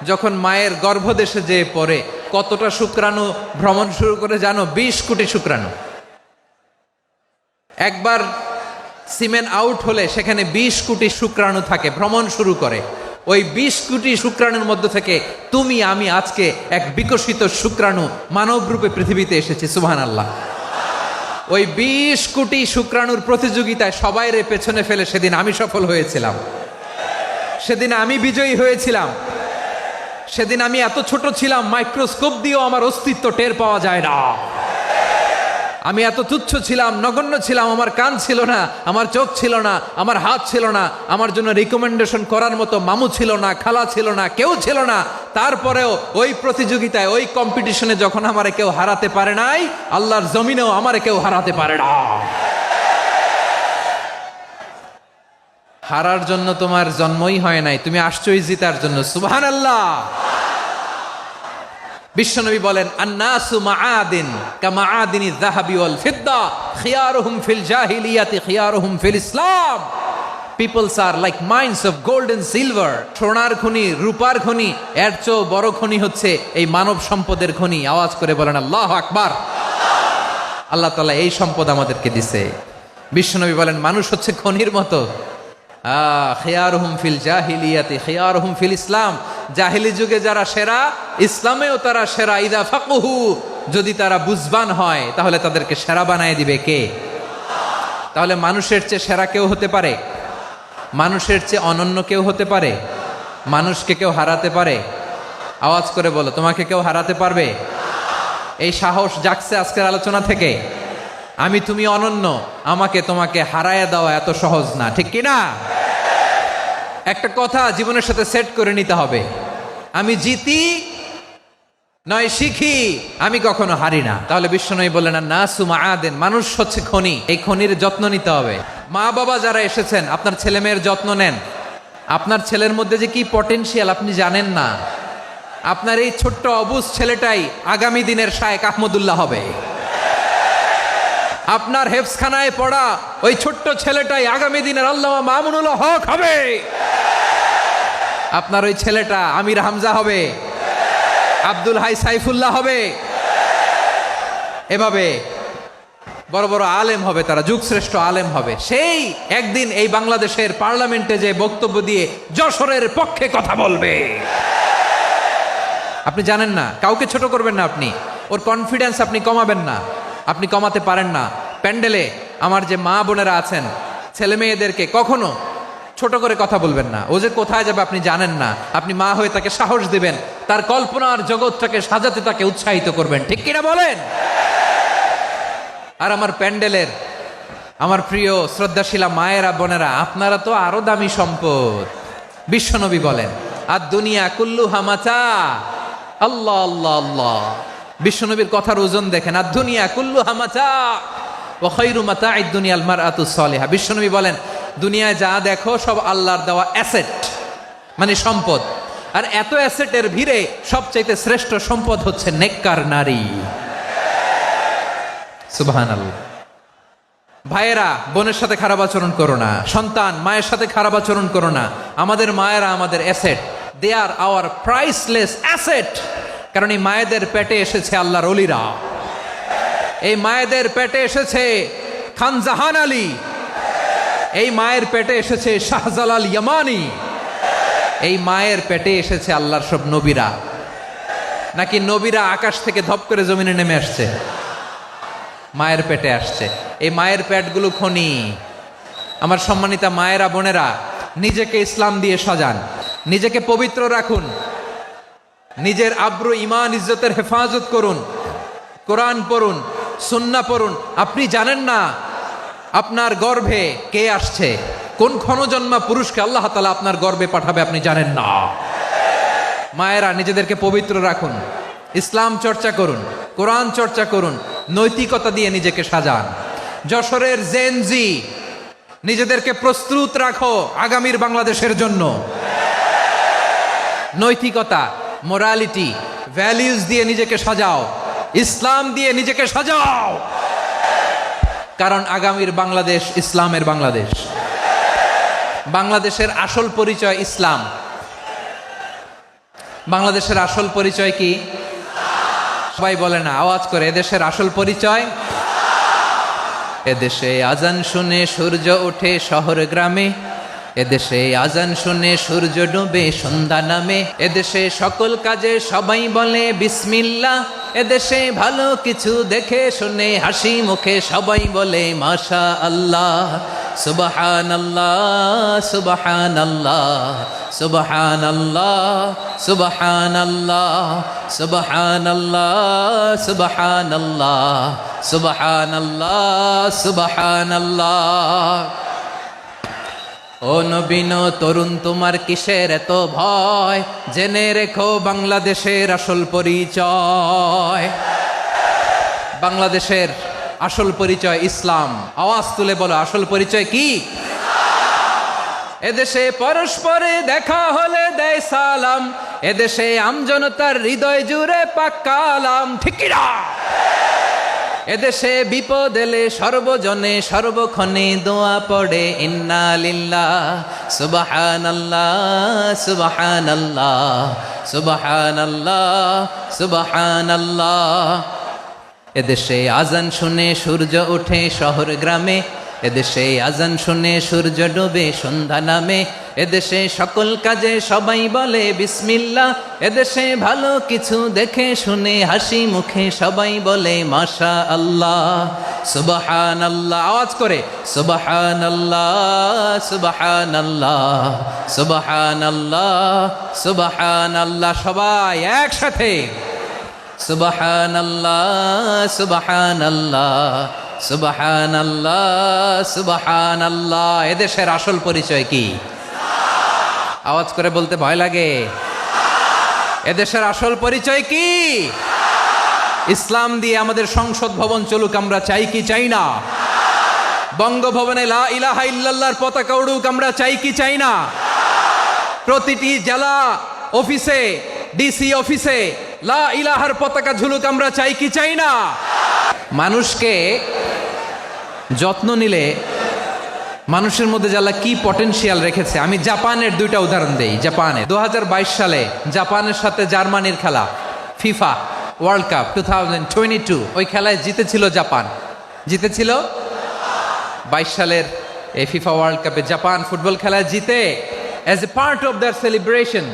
যখন মায়ের গর্ভদেশে যেয়ে পড়ে, কতটা শুক্রাণু ভ্রমণ শুরু করে জানো? 20 কোটি শুক্রাণু। একবার সিমেন আউট হলে সেখানে 20 কোটি শুক্রাণু থাকে, ভ্রমণ শুরু করে। ওই 20 কোটি শুক্রাণুর মধ্য থেকে তুমি আমি আজকে এক বিকশিত শুক্রাণু মানব রূপে পৃথিবীতে এসেছি। সুবহানাল্লাহ। ওই 20 কোটি শুক্রাণুর প্রতিযোগিতায় সবাইরে পেছনে ফেলে সেদিন আমি সফল হয়েছিলাম, সেদিন আমি বিজয়ী হয়েছিলাম। সেদিন আমি এত ছোট ছিলাম, মাইক্রোস্কোপ দিয়েও আমার অস্তিত্ব টের পাওয়া যায় না। আমি এত তুচ্ছ ছিলাম, নগণ্য ছিলাম। আমার কান ছিল না, আমার চোখ ছিল না, আমার হাত ছিল না, আমার জন্য রিকমেন্ডেশন করার মতো মামু ছিল না, খালা ছিল না, কেউ ছিল না। তারপরেও ওই প্রতিযোগিতায়, ওই কম্পিটিশনে যখন আমারে কেউ হারাতে পারে নাই, আল্লাহর জমিনেও আমারে কেউ হারাতে পারে না। হারার জন্য তোমার জন্মই হয় নাই, তুমি আসছোই জিতার জন্য। সুবহানাল্লাহ। বিশ্বনবী বলেন, আন্নাসু মাআদিন কামাআদিনি যাহাবি ওয়াল ফিদ্দা খিয়ারুহুম ফিল জাহিলিয়াতি খিয়ারুহুম ফিল ইসলাম। Peoples are like mines of gold and silver. সোনার খনি, রূপার খনি, এর চেয়েও বড় খনি হচ্ছে এই মানব সম্পদের খনি। আওয়াজ করে বলেন আল্লাহু আকবার। আল্লাহ তাআলা এই সম্পদ আমাদেরকে দিছে। বিশ্বনবী বলেন, মানুষ হচ্ছে খনির মতো। খিয়ারুহুম ফিল জাহিলিয়াতি খিয়ারুহুম ফিল ইসলাম। জাহিলি যুগে যারা সেরা, ইসলামেও তারা সেরা। ইদা ফাকুহু, যদি তারা বুঝবান হয় তাহলে তাদেরকে সেরা বানায় দিবে কে? তাহলে মানুষের চেয়ে সেরা কেউ হতে পারে? মানুষের চেয়ে অনন্য কেউ হতে পারে? মানুষকে কেউ হারাতে পারে? আওয়াজ করে বলো, তোমাকে কেউ হারাতে পারবে? এই সাহস জাগছে আজকের আলোচনা থেকে। আমি তুমি অনন্য, আমাকে তোমাকে হারায় দেওয়া এত সহজ না, ঠিক কি না? একটা কথা জীবনের সাথে সেট করে নিতে হবে, আমি জিতি নয় শিখি, আমি কখনো হারি না। তাহলে বিশ্বনবী বললেন, নাসু মাআদিন, মানুষ হচ্ছে খনি, এই খনির যত্ন নিতে হবে। মা বাবা যারা এসেছেন, আপনার ছেলে মেয়ের যত্ন নেন। আপনার ছেলের মধ্যে যে কি পটেনশিয়াল আপনি জানেন না। আপনার এই ছোট্ট অবুজ ছেলেটাই আগামী দিনের শায়েখ আহমদুল্লাহ হবে। আপনার হেফজখানায় পড়া ওই ছোট্ট ছেলেটাই আগামী দিনের আল্লামা মামুনুল হক হবে। আপনার ওই ছেলেটা আমির হামজা হবে, আব্দুল হাই সাইফুল্লাহ হবে। এভাবে বড় বড় আলেম হবে, তারা যুগশ্রেষ্ঠ আলেম হবে। সেই একদিন এই বাংলাদেশের পার্লামেন্টে যে বক্তব্য দিয়ে যশোরের পক্ষে কথা বলবে। আপনি জানেন না, কাউকে ছোট করবেন না আপনি, ওর কনফিডেন্স আপনি কমাবেন না, আপনি কমাতে পারেন না। প্যান্ডেলে আমার যে মা বোনেরা আছেন, ছেলে মেয়েদেরকে কখনো ছোট করে কথা বলবেন না। ও যে কোথায় যাবে আপনি জানেন না, আপনি মা হয়ে তাকে সাহস দিবেন, তার কল্পনার জগৎটাকে সাজাতে তাকে উৎসাহিত করবেন, ঠিক কিনা বলেন? আর আমার প্যান্ডেলের আমার প্রিয় শ্রদ্ধাশীলা মায়েরা বোনেরা, আপনারা তো আরো দামি সম্পদ। বিশ্বনবী বলেন, আর দুনিয়া কুল্লুহা মাতা। আল্লাহ আল্লাহ আল্লাহ। বিশ্বনবীর কথার ওজন দেখেন, আর দুনিয়া কুল্লুহা মাতা ওয়া খায়রু মাতা'আদ দুনিয়াল মারআতুস সালিহা। বিশ্বনবী বলেন, দুনিয়ায় যা দেখো সব আল্লাহর দেওয়া অ্যাসেট, মানে সম্পদ। আর এত অ্যাসেটের ভিড়ে সবচাইতে শ্রেষ্ঠ সম্পদ হচ্ছে নেককার নারী। সুবহানাল্লাহ। ভাইয়েরা, বোনের সাথে খারাপ আচরণ করো না। সন্তান, মায়ের সাথে খারাপ আচরণ করো না। আমাদের মায়েরা আমাদের asset, they are our priceless asset. কারণ এই মায়েদের পেটে এসেছে আল্লাহর ওলিরা, এই মায়েদের পেটে এসেছে খান জাহান আলী, এই মায়ের পেটে এসেছে শাহজালাল ইয়ামানি, এই মায়ের পেটে এসেছে আল্লাহর সব নবীরা। নাকি নবীরা আকাশ থেকে ধপ করে জমিনে নেমে আসছে? মায়ের পেটে আসছে। এই মায়ের পেটগুলো খনি। আমার সম্মানিতা মায়েরা বোনেরা, নিজেকে ইসলাম দিয়ে সাজান, নিজেকে পবিত্র রাখুন। নিজের আব্রু ইমান ইজ্জতের হেফাজত করুন, কোরআন পড়ুন, সুন্নাহ পড়ুন। আপনি জানেন না আপনার গর্ভে কে আসছে, কোন ক্ষণজন্মা পুরুষকে আল্লাহ তাআলা আপনার গর্ভে পাঠাবে আপনি জানেন না। মায়েরা নিজেদেরকে পবিত্র রাখুন, ইসলাম চর্চা করুন, কোরআন চর্চা করুন, নৈতিকতা দিয়ে নিজেকে সাজান। যশোরের জেনজি, নিজেদেরকে প্রস্তুত রাখো আগামীর বাংলাদেশের জন্য। নৈতিকতা, মোরালিটি, ভ্যালিউজ দিয়ে নিজেকে সাজাও, ইসলাম দিয়ে নিজেকে সাজাও, কারণ আগামীর বাংলাদেশ ইসলামের বাংলাদেশ। বাংলাদেশের আসল পরিচয় ইসলাম। বাংলাদেশের আসল পরিচয় কি? সবাই বলে না, আওয়াজ করে, এদেশের আসল পরিচয়। এদেশে আজান শুনে সূর্য ওঠে শহর গ্রামে, এদেশে আজান শুনে সূর্য ডুবে সন্ধ্যা নামে, এদেশে সকল কাজে সবাই বলে বিসমিল্লাহ, এদেশে ভালো কিছু দেখে শুনে হাসি মুখে সবাই বলে মাশা আল্লাহ, সুবহানাল্লাহ সুবহানাল্লাহ সুবহানাল্লাহ সুবহানাল্লাহ সুবহানাল্লাহ সুবহানাল্লাহ সুবহানাল্লাহ সুবহানাল্লাহ। ও নবীন তরুণ, তোমার কিসের এত ভয়? জেনে রেখো বাংলাদেশের আসল পরিচয়। বাংলাদেশের আসল পরিচয় ইসলাম। আওয়াজ তুলে বলো, আসল পরিচয় কি? এদেশে পরস্পরে দেখা হলে দেয় সালাম, এদেশে আমজনতার হৃদয় জুড়ে পাক্কা আলাম, ঠিক কি না? এদেশে বিপদ এলে সর্বজনে সর্বক্ষণে দোয়া পড়ে ইন্না লিল্লাহ সুবহানাল্লাহ সুবহানাল্লাহ সুবহানাল্লাহ সুবহানাল্লাহ। এদেশে আজান শুনে সূর্য ওঠে শহর গ্রামে, এদেশে আজান শুনে সূর্য ডুবে সন্ধ্যা নামে, এদেশে সকল কাজে সবাই বলে বিসমিল্লাহ, এদেশে ভালো কিছু দেখে শুনে হাসি মুখে সবাই বলে মাশা আল্লাহ সুবহানাল্লাহ। আওয়াজ করে সুবহানাল্লাহ সুবহানাল্লাহ সুবহানাল্লাহ সুবহানাল্লাহ। সবাই একসাথে সুবহানাল্লাহ সুবহানাল্লাহ সুবহানাল্লাহ সুবহানাল্লাহ। এদেশের আসল পরিচয় কি? আওয়াজ করে বলতে ভয় লাগে। এদেশের আসল পরিচয় কি? ইসলাম দিয়ে আমাদের সংসদ ভবন চলুক, আমরা চাই কি চাই না? বঙ্গভবনে লা ইলাহা ইল্লাল্লাহর পতাকা উড়ুক, আমরা চাই কি চাই না? প্রতিটি জেলা অফিসে, ডিসি অফিসে লা ইলাহার পতাকা ঝুলুক, আমরা চাই কি চাই না? মানুষকে যত্ন নিলে মানুষের মধ্যে যারা কি পটেনশিয়াল রেখেছে। আমি জাপানের দুইটা উদাহরণ দেই। জাপানে 2022 সালে জাপানের সাথে জার্মানির খেলা, ফিফা ওয়ার্ল্ড কাপ 2022, ওই খেলায় জিতেছিল জাপান। জিতেছিল 22 সালের এই ফিফা ওয়ার্ল্ড কাপে জাপান ফুটবল খেলায় জিতে as a part of their celebration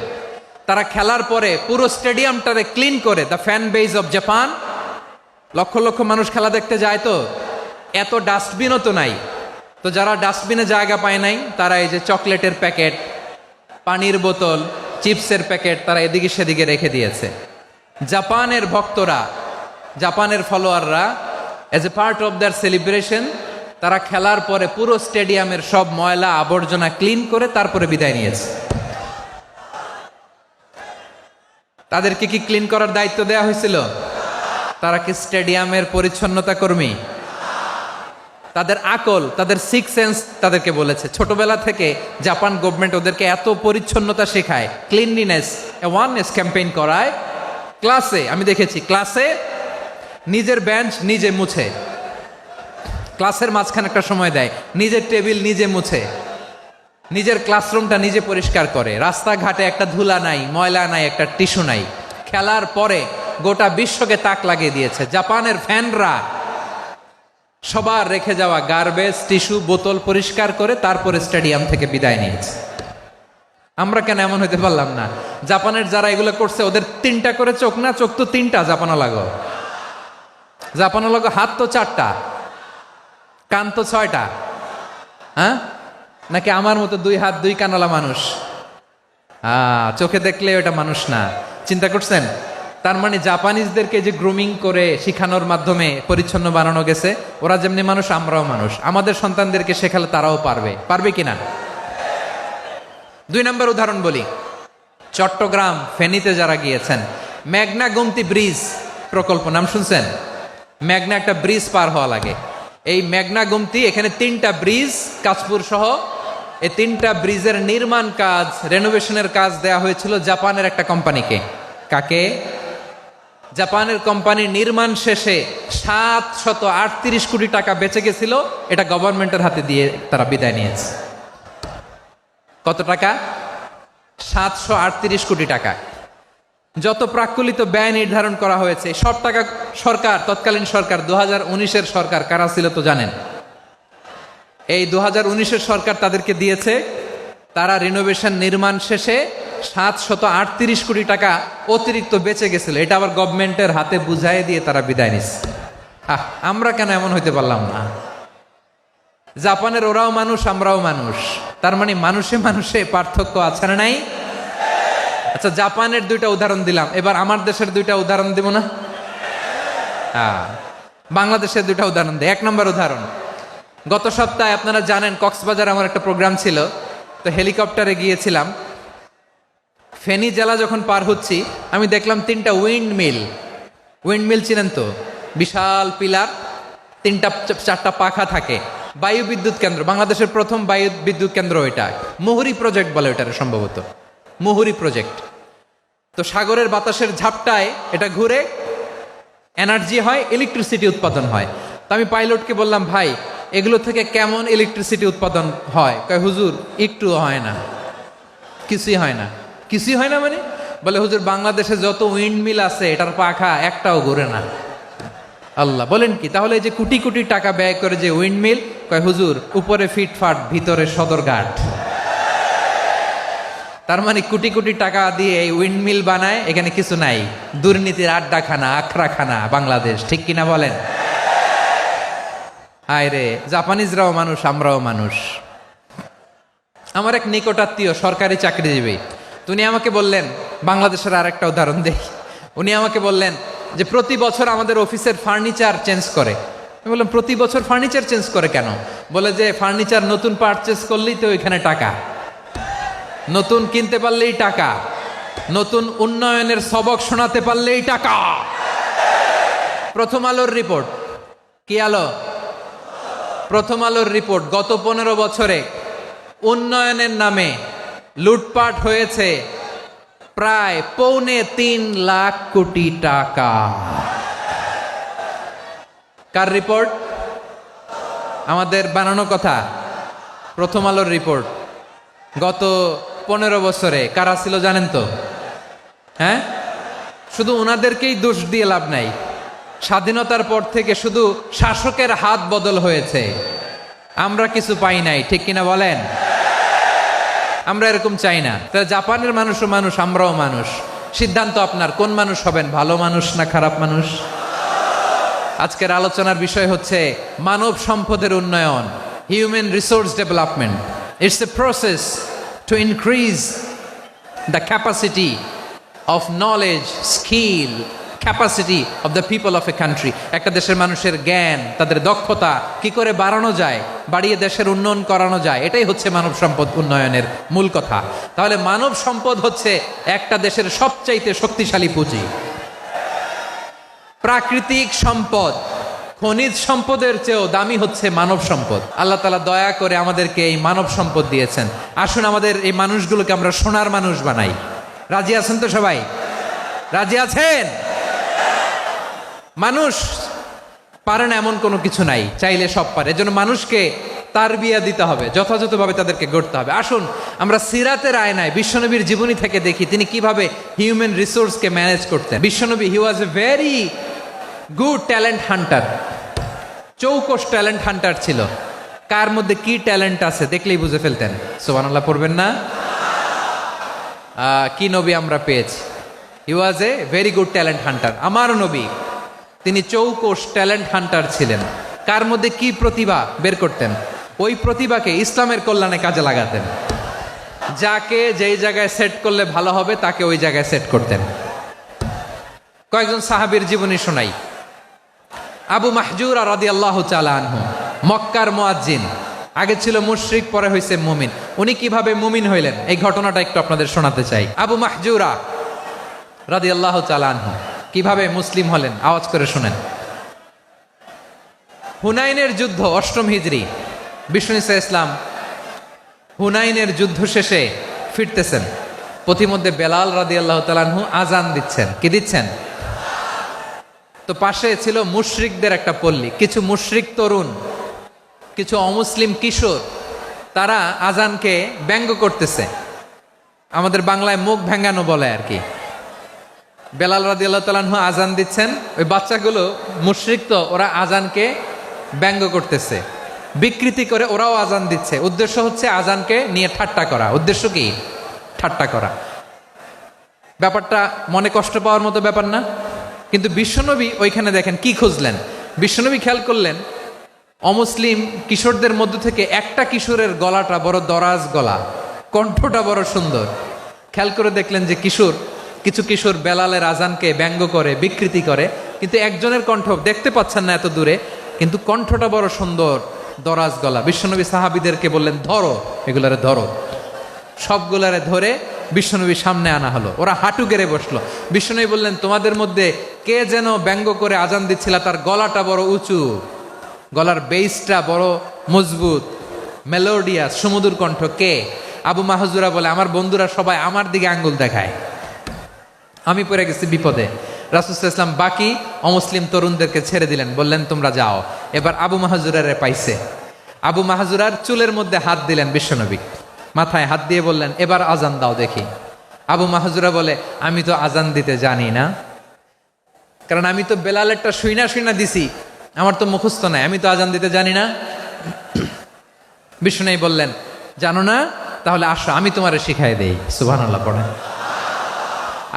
তারা খেলার পরে পুরো স্টেডিয়ামটারে ক্লিন করে, the fan base of Japan, লক্ষ লক্ষ মানুষ খেলা দেখতে যায়, তো এত ডাস্টবিনও তো নাই, তো যারা ডাস্টবিনে জায়গা পায় নাই তারা এই যে চকলেটের প্যাকেট, পানির বোতল, চিপসের প্যাকেট তারা এদিকে সেদিকে রেখে দিয়েছে। জাপানের ভক্তরা, জাপানের ফলোয়াররা as a part of their celebration তারা খেলার পরে পুরো স্টেডিয়ামের সব ময়লা আবর্জনা ক্লিন করে তারপরে বিদায় নিয়েছে। তাদেরকে কি ক্লিন করার দায়িত্ব দেওয়া হয়েছিল? তারা কি স্টেডিয়ামের পরিচ্ছন্নতা কর্মী? তাদের আকল, তাদের সিক্স সেন্স তাদেরকে বলেছে। ছোটবেলা থেকে জাপান গভর্নমেন্ট ওদেরকে এত পরিচ্ছন্নতা শেখায়, ক্লিনলিনেস অ্যাওয়ারনেস ক্যাম্পেইন করায়। ক্লাসে আমি দেখেছি, ক্লাসে নিজের বেঞ্চ নিজে মুছে, ক্লাসের মাঝখানে একটা সময় দেয়, নিজের টেবিল নিজে মুছে, নিজের ক্লাসরুমটা নিজে পরিষ্কার করে। রাস্তাঘাটে একটা ধুলা নাই, ময়লা নাই, একটা টিস্যু নাই। খেলার পরে গোটা বিশ্বকে তাক লাগিয়ে দিয়েছে। জাপানের ফ্যানরা সবার রেখে যাওয়া গার্বেজ, টিস্যু, বোতল পরিষ্কার করে তারপরে স্টেডিয়াম থেকে বিদায় নিয়েছে। আমরা কেন এমন হইতে পারলাম না? জাপানের যারা এগুলো করছে ওদের 3টা করে চোখ না? চোখ তো 3টা, জাপানা লাগো। জাপানা লাগো হাত তো 4টা, কান তো 6টা। হ্যাঁ, নাকি আমার মতো 2 হাত 2 কানালা মানুষ? চোখে দেখলে ওটা মানুষ না। চিন্তা করছেন? তার মানে জাপানিজদেরকে যে গ্রুমিং করে শিখানোর মাধ্যমে পরিচ্ছন্ন বানানো গেছে, ওরা যেমনি মানুষ আমরাও মানুষ, আমাদের সন্তানদেরকে শেখালে তারাও পারবে। পারবে কিনা? 2 নম্বর উদাহরণ বলি। চট্টগ্রাম ফেনীতে যারা গিয়েছেন, মেঘনা গোমতী ব্রিজ প্রকল্প নাম শুনছেন? মেঘনা একটা ব্রিজ পার হওয়া লাগে। এই মেঘনা গোমতী, এখানে 3টা ব্রিজ কাঁচপুর সহ, এই 3টা ব্রিজের নির্মাণ কাজ, রেনোভেশনের কাজ দেয়া হয়েছিল জাপানের একটা কোম্পানিকে। কাকে? জাপানের কোম্পানির নির্মাণ শেষে 738 কোটি টাকা বেঁচে গেছিল, এটা গভর্নমেন্টের হাতে দিয়ে তারা বিদায় নিয়েছে। কত টাকা? 738 কোটি টাকা। যত প্রাক্কলিত ব্যয় নির্ধারণ করা হয়েছে সব টাকা সরকার, তৎকালীন সরকার 2019-এর সরকার কারা ছিল তো জানেন? এই 2019-এর সরকার তাদেরকে দিয়েছে। তারা রিনোভেশন নির্মাণ শেষে 738 কোটি টাকা অতিরিক্ত বেঁচে গেছিল, এটা আবার গভর্নমেন্টের হাতে বুঝাই দিয়ে তারা বিদায় নিচ্ছে। আমরা কেন এমন হইতে পারলাম না? জাপানের ওরাও মানুষ, আমরাও মানুষ, তার মানে মানুষে মানুষে পার্থক্য আছে না নাই? আচ্ছা, জাপানের 2টা উদাহরণ দিলাম, এবার আমার দেশের 2টা উদাহরণ দিব না? বাংলাদেশের 2টা উদাহরণ দেয়। 1 নম্বর উদাহরণ, গত সপ্তাহে আপনারা জানেন কক্সবাজার আমার একটা প্রোগ্রাম ছিল, তো হেলিকপ্টারে গিয়েছিলাম। ফেনী জেলা যখন পার হচ্ছি, আমি দেখলাম 3টা উইন্ডমিল চিনেন তো? বিশাল পিলার, 3টা-4টা পাখা থাকে। বায়ু বিদ্যুৎ কেন্দ্র, বাংলাদেশের প্রথম বায়ু বিদ্যুৎ কেন্দ্র এটা। মুহুরী প্রজেক্ট বলে ওটার, সম্ভবত মুহুরী প্রজেক্ট। তো সাগরের বাতাসের ঝাপটায় এটা ঘুরে এনার্জি হয়, ইলেকট্রিসিটি উৎপাদন হয়। তো আমি পাইলটকে বললাম, ভাই এগুলো থেকে কেমন ইলেকট্রিসিটি উৎপাদন হয়? কয়, হুজুর একটুও হয় না, কিছুই হয় না। কিছুই হয় না মানে? বলে, হুজুর বাংলাদেশে যত উইন্ডমিল আছে এটার পাখা একটাও ঘুরে না। আল্লাহ, বলেন কি? তাহলে এই যে কোটি কোটি টাকা ব্যয় করে যে উইন্ডমিল, কয় হুজুর উপরে ফিটফাট, ভিতরে সদরঘাট। তার মানে কোটি কোটি টাকা দিয়ে এই উইন্ডমিল বানায়, এখানে কিছু নাই। দুর্নীতির আড্ডাখানা, আখড়াখানা বাংলাদেশ, ঠিক কিনা বলেন? হায় রে, জাপানিজরাও মানুষ, আমরাও মানুষ। আমার এক নিকটাত্মীয় সরকারি চাকরিজীবী, উনি আমাকে বললেন, বাংলাদেশের আর একটা উদাহরণ দেখি। উনি আমাকে বললেন যে প্রতি বছর আমাদের অফিসের ফার্নিচার চেঞ্জ করে। আমি বললাম, প্রতি বছর ফার্নিচার চেঞ্জ করে কেন? বলে যে ফার্নিচার নতুন পারচেজ করলেই তো ওইখানে টাকা, নতুন কিনতে পারলেই টাকা, নতুন উন্নয়নের সবক শোনাতে পারলেই টাকা। প্রথম আলোর রিপোর্ট, কি আলো? প্রথম আলোর রিপোর্ট, গত 15 বছরে উন্নয়নের নামে লুটপাট হয়েছে প্রায় 3.25 লাখ কোটি টাকা। কার রিপোর্ট? আমাদের বানানো কথা। প্রথম আলোর রিপোর্ট। গত 15 বছরে কারা ছিল জানেন তো? হ্যাঁ, শুধু ওনাদেরকেই দোষ দিয়ে লাভ নাই। স্বাধীনতার পর থেকে শুধু শাসকের হাত বদল হয়েছে, আমরা কিছু পাই নাই, ঠিক কিনা বলেন? আমরা এরকম চাই না। তাহলে জাপানের মানুষও মানুষ, আমরাও মানুষ। সিদ্ধান্ত আপনার, কোন মানুষ হবেন, ভালো মানুষ না খারাপ মানুষ? আজকের আলোচনার বিষয় হচ্ছে মানব সম্পদের উন্নয়ন, human resource development. It's a process to increase the capacity of knowledge, skill, capacity of the people of a country. একটা দেশের মানুষের জ্ঞান, তাদের দক্ষতা কি করে বাড়ানো যায়, বাড়িয়ে দেশের উন্নয়ন করানো যায়, এটাই হচ্ছে মানব সম্পদ উন্নয়নের মূল কথা। তাহলে মানব সম্পদ হচ্ছে একটা দেশের সবচাইতে শক্তিশালী পুঁজি। প্রাকৃতিক সম্পদ, খনিজ সম্পদের চেয়েও দামি হচ্ছে মানব সম্পদ। আল্লাহ তাআলা দয়া করে আমাদেরকে এই মানব সম্পদ দিয়েছেন। আসুন আমাদের এই মানুষগুলোকে আমরা সোনার মানুষ বানাই। রাজি আছেন তো সবাই? রাজি আছেন? মানুষ পারে না এমন কোনো কিছু নাই, চাইলে সব পারে। এজন্য মানুষকে তারবিয়া দিতে হবে, যথাযথভাবে তাদেরকে গড়তে হবে। আসুন আমরা সিরাতের আয়নায় বিশ্বনবীর জীবনী থেকে দেখি তিনি কিভাবে হিউম্যান রিসোর্সকে ম্যানেজ করতেন। বিশ্বনবী, he was a very good talent hunter, চৌকস ট্যালেন্ট হান্টার ছিল। কার মধ্যে কি ট্যালেন্ট আছে দেখলেই বুঝে ফেলতেন। সুবহানাল্লাহ পড়বেন না? কি নবী আমরা পেয়েছি! He was a very good talent hunter. আমার নবী তিনি চৌকস ট্যালেন্ট হান্টার ছিলেন। কার মধ্যে কি প্রতিভা বের করতেন, ওই প্রতিভাকে ইসলামের কল্যাণে কাজে লাগাতেন। যাকে যেই জায়গায় সেট করলে ভালো হবে তাকে ওই জায়গায় সেট করতেন। কয়েকজন সাহাবীর জীবনী শোনাই। আবু মাহজুরা রাদিয়াল্লাহু তাআলা আনহু, মক্কার মুয়াজ্জিন, আগে ছিল মুশরিক, পরে হয়েছে মুমিন। উনি কিভাবে মুমিন হইলেন এই ঘটনাটা একটু আপনাদের শোনাতে চাই। আবু মাহজুরা রাদিয়াল্লাহু তাআলা আনহু কিভাবে মুসলিম হলেন, আওয়াজ করে শুনেন। হুনাইনের যুদ্ধ, 8ম হিজরি, বিষ্ণু ঈসা ইসলাম হুনাইনের যুদ্ধ শেষে ফিরতেছেন। পথিমধ্যে বেলাল রাদিয়াল্লাহু তাআলা আনহু আজান দিচ্ছেন। কি দিচ্ছেন? তো পাশে ছিল মুশরিকদের একটা পল্লী, কিছু মুশরিক তরুণ, কিছু অমুসলিম কিশোর, তারা আজানকে ব্যঙ্গ করতেছে। আমাদের বাংলায় মুখ ভেঙ্গানো বলে আর কি। বেলাল রাদিয়াল্লাহু তাআলা আনহু আজান দিচ্ছেন, ওই বাচ্চাগুলো মুশরিক, তো ওরা আজানকে ব্যঙ্গ করতেছে, বিকৃতি করে ওরাও আজান দিচ্ছে। উদ্দেশ্য হচ্ছে আজানকে নিয়ে ঠাট্টা করা। উদ্দেশ্য কি? ঠাট্টা করা। ব্যাপারটা মনে কষ্ট পাওয়ার মতো ব্যাপার না? কিন্তু বিশ্বনবী ওইখানে দেখেন কি খুঁজলেন। বিশ্বনবী খেয়াল করলেন অমুসলিম কিশোরদের মধ্য থেকে একটা কিশোরের গলাটা বড় দরাজ গলা, কণ্ঠটা বড় সুন্দর। খেয়াল করে দেখলেন যে কিছু কিশোর বেলালের আজানকে ব্যঙ্গ করে, বিকৃতি করে, কিন্তু একজনের কণ্ঠ দেখতে পাচ্ছেন না এত দূরে, কিন্তু কণ্ঠটা বড় সুন্দর, দরাজ গলা। বিশ্বনবী সাহাবীদেরকে বললেন, ধরো এগুলারে, ধরো। সবগুলারে ধরে বিশ্বনবীর সামনে আনা হলো। ওরা হাঁটু গেড়ে বসলো। বিশ্বনবী বললেন, তোমাদের মধ্যে কে যেন ব্যঙ্গ করে আজান দিচ্ছিল, তার গলাটা বড় উঁচু, গলার বেসটা বড় মজবুত, মেলোডিয়াস, সুমধুর কণ্ঠ। কে? আবু মাহজুরা বলে, আমার বন্ধুরা সবাই আমার দিকে আঙ্গুল দেখায়, আমি পড়ে গেছি বিপদে। রাসূল সাল্লাল্লাহু আলাইহি ওয়াসাল্লাম বাকি অমুসলিম তরুণদেরকে ছেড়ে দিলেন, বললেন তোমরা যাও। এবার আবু মাহজুরারে পাইছে। আবু মাহজুরার চুলের মধ্যে হাত দিলেন বিশ্বনবী, মাথায় হাত দিয়ে বললেন, এবার আজান দাও দেখি। আবু মাহজুরা বলে, আমি তো আজান দিতে জানি না, কারণ আমি তো বেলালেরটা শুইনা দিছি, আমার তো মুখস্থ নাই, আমি তো আজান দিতে জানি না। বিষ্ণু বললেন, জানো না? তাহলে আসো, আমি তোমারে শিখাই দেই। সুবহানাল্লাহ পড়েন।